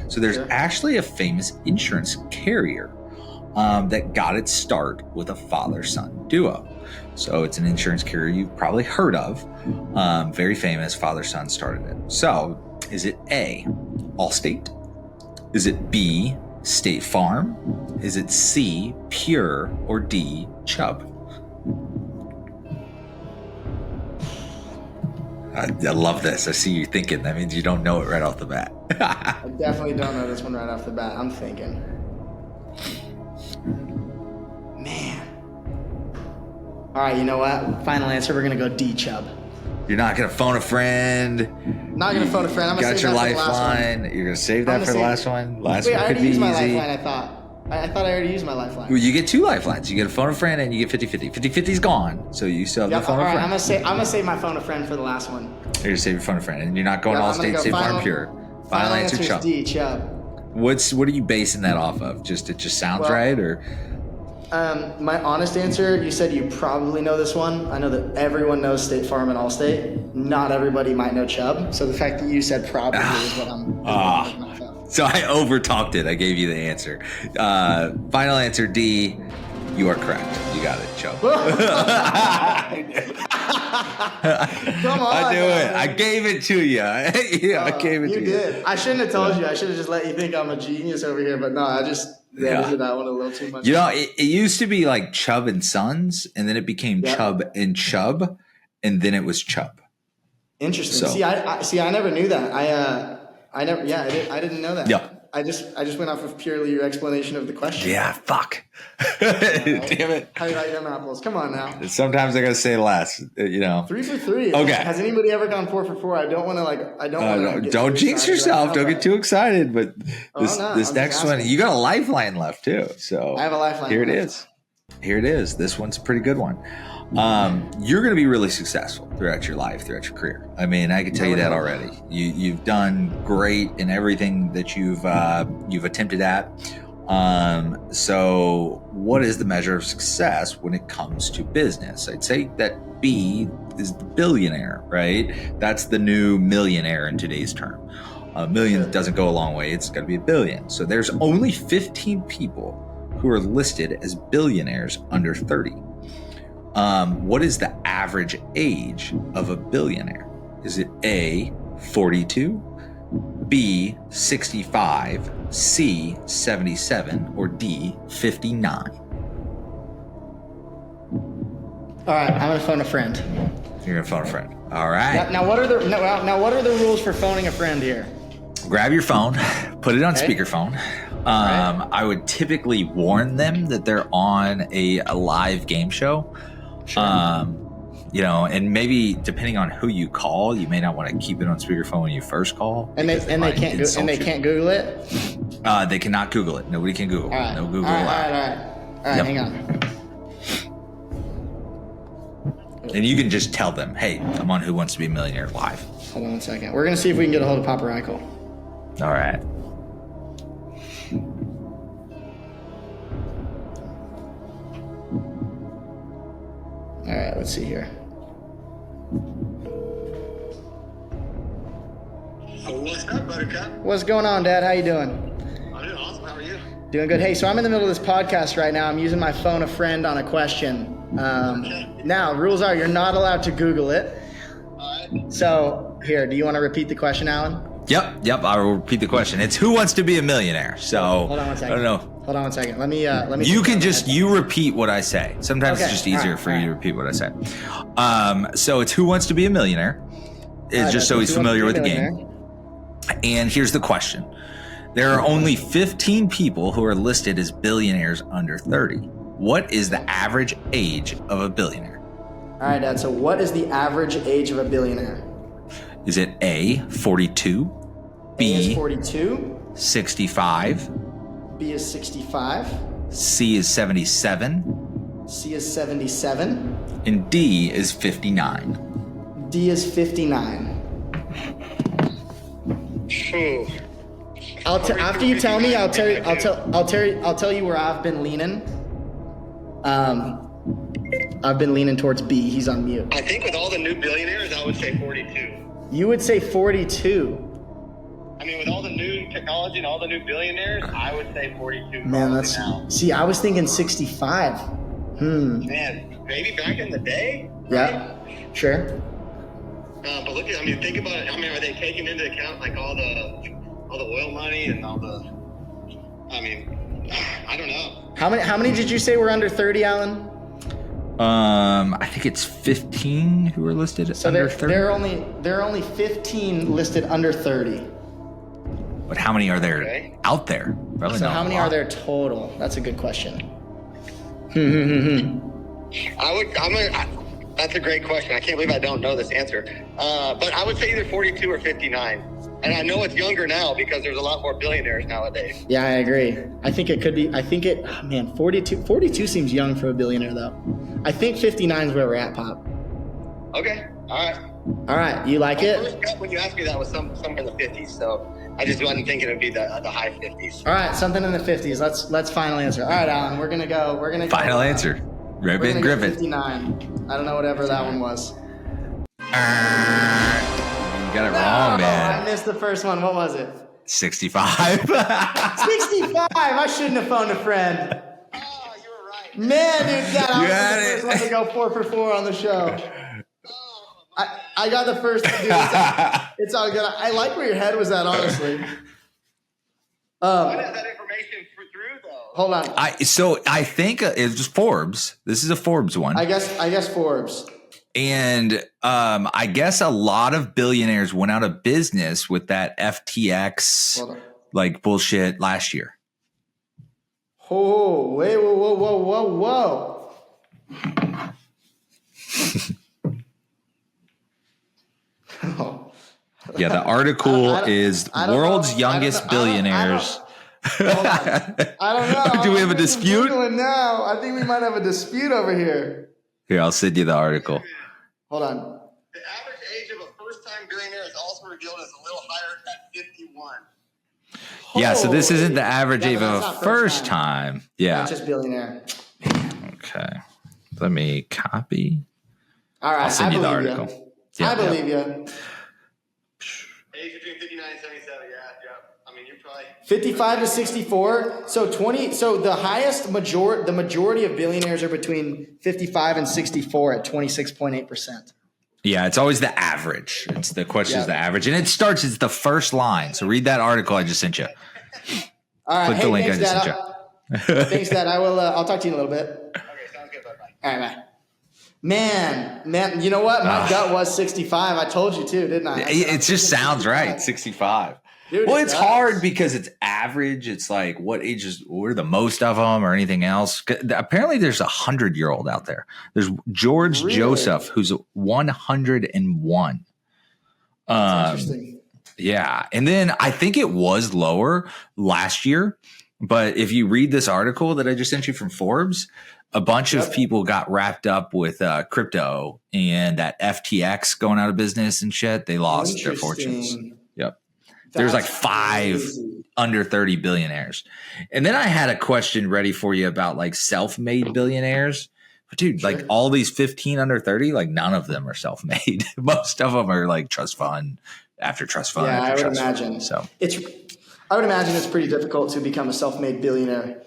S1: So there's actually a famous insurance carrier that got its start with a father-son duo. So it's an insurance carrier you've probably heard of. Very famous, father-son started it. So is it A, Allstate? Is it B, State Farm? Is it C, Pure? Or D, Chubb? I love this. I see you thinking. That means you don't know it right off the bat.
S2: I definitely don't know this one right off the bat. I'm thinking. Man. All right, you know what? Final answer, we're going to go D, Chubb.
S1: You're not going to phone a friend.
S2: Not going to phone a friend. I'm going to save that for the last one.
S1: You're going to save that for the last one?
S2: Wait, I already used my lifeline, I thought. I thought I already used my lifeline.
S1: Well, you get 2 lifelines. You get a phone a friend and you get 50-50. 50-50's gone, so you still have the phone a friend.
S2: I'm going to save my phone a friend for the last one.
S1: You're going to save your phone a friend. And you're not going Allstate, State Farm, Pure. Final answer, Chubb.
S2: D, Chubb.
S1: What are you basing that off of? It just sounds right, or?
S2: My honest answer, you said you probably know this one. I know that everyone knows State Farm and Allstate. Not everybody might know Chubb. So the fact that you said probably is what I'm
S1: So I overtalked it. I gave you the answer. Final answer, D. You are correct. You got it, Chubb.
S2: Come on.
S1: I knew it. I gave it to you. I gave it to you.
S2: You did. I shouldn't have told you. I should have just let you think I'm a genius over here. But no, I just edited that one a little too much.
S1: It used to be like Chubb and Sons, and then it became Chubb and Chubb, and then it was Chubb.
S2: Interesting. So, I never knew that. I didn't know that.
S1: Yeah.
S2: I just went off of purely your explanation of the question.
S1: Yeah, fuck. Damn it.
S2: How do you like them apples? Come on now.
S1: Sometimes I gotta say last,
S2: 3 for 3.
S1: Okay.
S2: Has anybody ever gone 4 for 4? I don't want to
S1: don't jinx yourself. Don't get too excited. But this next one, you got a lifeline left too. So
S2: I have a lifeline.
S1: Here it is. This one's a pretty good one. You're going to be really successful throughout your life, throughout your career. I mean, I can tell you that already. You've done great in everything that you've attempted at. So what is the measure of success when it comes to business? I'd say that B is the billionaire, right? That's the new millionaire in today's term. A million doesn't go a long way. It's got to be a billion. So there's only 15 people who are listed as billionaires under 30. What is the average age of a billionaire? Is it A, 42, B, 65, C, 77, or D, 59?
S2: All right, I'm gonna phone a friend.
S1: You're gonna phone a friend. All right.
S2: Now what are the rules for phoning a friend here?
S1: Grab your phone, put it on speakerphone. I would typically warn them that they're on a live game show. Sure. And maybe depending on who you call, you may not want to keep it on speakerphone when you first call.
S2: And they can't Google it.
S1: They cannot Google it. Nobody can Google.
S2: All right.
S1: No Google
S2: allowed. All right. Hang on.
S1: And you can just tell them, "Hey, I'm on Who Wants to Be a Millionaire live."
S2: Hold on 1 second. We're gonna see if we can get a hold of Papa Reichl.
S1: All right.
S2: All right, let's see here.
S3: What's up, Buttercup?
S2: What's going on, Dad? How you doing?
S3: I'm doing awesome. How are you?
S2: Doing good. Hey, so I'm in the middle of this podcast right now. I'm using my phone a friend on a question. Now, rules are you're not allowed to Google it.
S3: All right.
S2: So, here, do you want to repeat the question, Alan?
S1: Yep. I will repeat the question. It's who wants to be a millionaire? So
S2: Hold on one second.
S1: I don't know.
S2: Hold on one second. Let me.
S1: You can just repeat what I say. Sometimes it's
S2: Okay,
S1: just easier
S2: all
S1: for
S2: right.
S1: you to repeat what I say. So it's who wants to be a millionaire. It's just so he's familiar with the game. And here's the question. There are only 15 people who are listed as billionaires under 30. What is the average age of a billionaire?
S2: All right, Dad. So, what is the average age of a billionaire?
S1: Is it A, 42,
S2: A
S1: B,
S2: is 42.
S1: 65,
S2: B is 65.
S1: C is 77,
S2: C is 77.
S1: and D is 59?
S2: D is 59.
S3: Phew.
S2: After you tell me, I'll tell you where I've been leaning. I've been leaning towards B. He's on mute.
S3: I think with all the new billionaires, I would say 42.
S2: You would say 42.
S3: I mean, with all the new technology and all the new billionaires, I would say 42.
S2: Man, that's
S3: now.
S2: see. I was thinking 65.
S3: Man, maybe back in the day.
S2: Yeah. Sure.
S3: But look at, I mean, think about it. I mean, are they taking into account like all the oil money and all the? I mean, I don't know.
S2: How many did you say were under 30, Alan?
S1: I think it's 15 who are listed
S2: So
S1: under 30.
S2: there are only 15 listed under 30.
S1: But how many are there
S3: Okay.
S1: out there? Probably
S2: So
S1: not
S2: how
S1: a
S2: many
S1: lot.
S2: are there total? That's a good question.
S3: That's a great question. I can't believe I don't know this answer. But I would say either 42 or 59. And I know it's younger now because there's a lot more billionaires nowadays.
S2: Yeah, I agree. I think it could be. I think it. Oh, man, 42 seems young for a billionaire, though. I think 59 is where we're at, Pop.
S3: Okay. All right.
S2: All right, you like
S3: My
S2: it?
S3: first gut when you asked me that was somewhere in the 50s. So I just wasn't thinking it'd be the high 50s.
S2: All right, something in the 50s. Let's final answer. All right, Alan, we're gonna go.
S1: Final answer.
S2: We're
S1: Ribbon
S2: gonna go
S1: Griffin.
S2: 59. I don't know whatever that one was.
S1: You got it wrong,
S2: I
S1: man.
S2: missed the first one. What was it?
S1: 65.
S2: 65. I shouldn't have phoned a friend.
S3: Oh, you were right.
S2: Man, dude, Dad, I
S1: You
S2: was
S1: had
S2: the
S1: it.
S2: first one to go 4 for 4 on the show. I got the first. Dude, it's all good. I like where your head was at, honestly.
S3: When is that information through, though?
S2: Hold on.
S1: I think it was Forbes. This is a Forbes one.
S2: I guess Forbes.
S1: And I guess a lot of billionaires went out of business with that
S2: Hold
S1: FTX
S2: on.
S1: like bullshit last year.
S2: Oh, wait, whoa. Oh.
S1: Yeah, the article
S2: I don't-
S1: is
S2: I don't
S1: world's
S2: know.
S1: youngest billionaires.
S2: Hold on. I don't know.
S1: Do we have a
S2: I'm
S1: dispute?
S2: Googling now. I think we might have a dispute over here.
S1: Here, I'll send you the article.
S2: Hold on.
S3: The average age of a first-time billionaire is also revealed as a little higher at 51.
S1: Yeah, so this isn't the average
S2: Yeah,
S1: age
S2: but
S1: of
S2: that's
S1: a
S2: not
S1: first time. Yeah.
S2: That's just billionaire.
S1: Okay. Let me copy.
S2: All right.
S1: I'll send you the
S2: believe
S1: article.
S2: I
S1: Yeah,
S2: believe you.
S3: Age between 59 and 77, yeah. I mean, you're probably...
S2: 55 to 64. So the majority of billionaires are between 55 and 64 at 26.8%.
S1: Yeah, it's always the average. It's the question is
S2: Yeah.
S1: the average. And it starts, it's the first line. So read that article I just sent you.
S2: All right.
S1: Click the link I
S2: thanks,
S1: just
S2: Dad.
S1: sent you.
S2: Thanks, Dad. I'll talk to you in a little bit.
S3: Okay, sounds good. Bye-bye.
S2: All right, bye. Man, you know what? My gut was 65. I told you too, didn't I?
S1: It just sounds right. 65.
S2: Dude,
S1: Well,
S2: it
S1: it's
S2: does.
S1: hard because it's average. It's like what ages were the most of them or anything else. Apparently, there's 100-year-old out there. There's George
S2: Really?
S1: Joseph, who's 101.
S2: That's interesting.
S1: Yeah, and then I think it was lower last year. But if you read this article that I just sent you from Forbes, a bunch of people got wrapped up with crypto and that FTX going out of business and shit. They lost their fortunes.
S2: Interesting.
S1: Yep. There's like
S2: That's
S1: 5
S2: crazy.
S1: under 30 billionaires. And then I had a question ready for you about like self-made billionaires. But dude, like all these 15 under 30, like none of them are self-made. Most of them are like trust fund after trust fund.
S2: Yeah, I
S1: after
S2: would
S1: trust fund.
S2: imagine.
S1: So
S2: I would imagine it's pretty difficult to become a self-made billionaire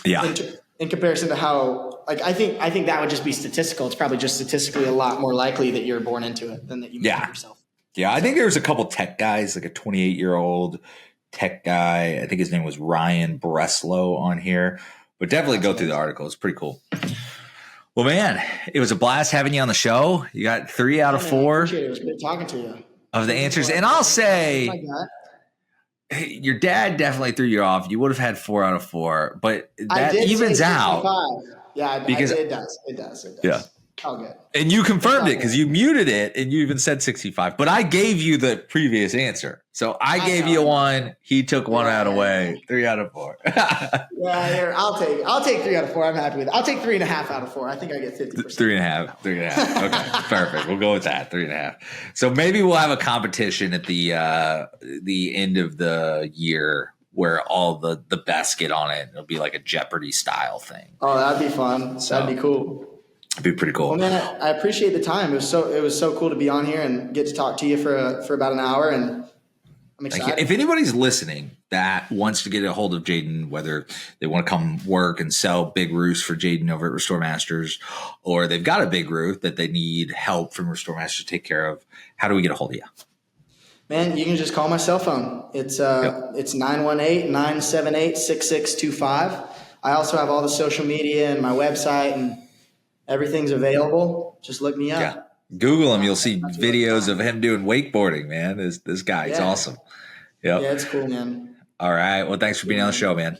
S1: yeah.
S2: in comparison to how like I think that would just be statistical. It's probably just statistically a lot more likely that you're born into it than that you make it yourself.
S1: Yeah, I think there was a couple tech guys, like a 28-year-old tech guy. I think his name was Ryan Breslow on here. But definitely go through the article. It's pretty cool. Well, man, it was a blast having you on the show. You got 3 out of 4
S2: It was good talking to you.
S1: of the answers. And I'll say your dad definitely threw you off. You would have had 4 out of 4, but that evens out.
S2: Yeah, because it does. It does.
S1: Yeah.
S2: Oh, good.
S1: And you confirmed it because you muted it and you even said 65. But I gave you the previous answer. So I gave you 1. He took 1 out away. 3 out of 4.
S2: Yeah, I'll take 3 out of 4. I'm happy with it. I'll take 3.5 out of 4. I think I get 50%.
S1: 3.5. 3.5. Okay, perfect. We'll go with that. 3.5. So maybe we'll have a competition at the end of the year where all the best get on it. It'll be like a Jeopardy style thing.
S2: Oh, that'd be fun. That'd be cool.
S1: It'd be pretty cool.
S2: Well, man, I appreciate the time. It was so cool to be on here and get to talk to you for about an hour, and I'm excited.
S1: If anybody's listening that wants to get a hold of Jaden, whether they want to come work and sell big roofs for Jaden over at RestoreMasters, or they've got a big roof that they need help from RestoreMasters to take care of, how do we get a hold of you?
S2: Man, you can just call my cell phone. It's 918-978-6625. I also have all the social media and my website, and everything's available. Just look me up.
S1: Yeah. Google him. You'll see videos of him doing wakeboarding, man. This guy, he's awesome. Yep.
S2: Yeah, it's cool, man.
S1: All right. Well, thanks for being on the show, man.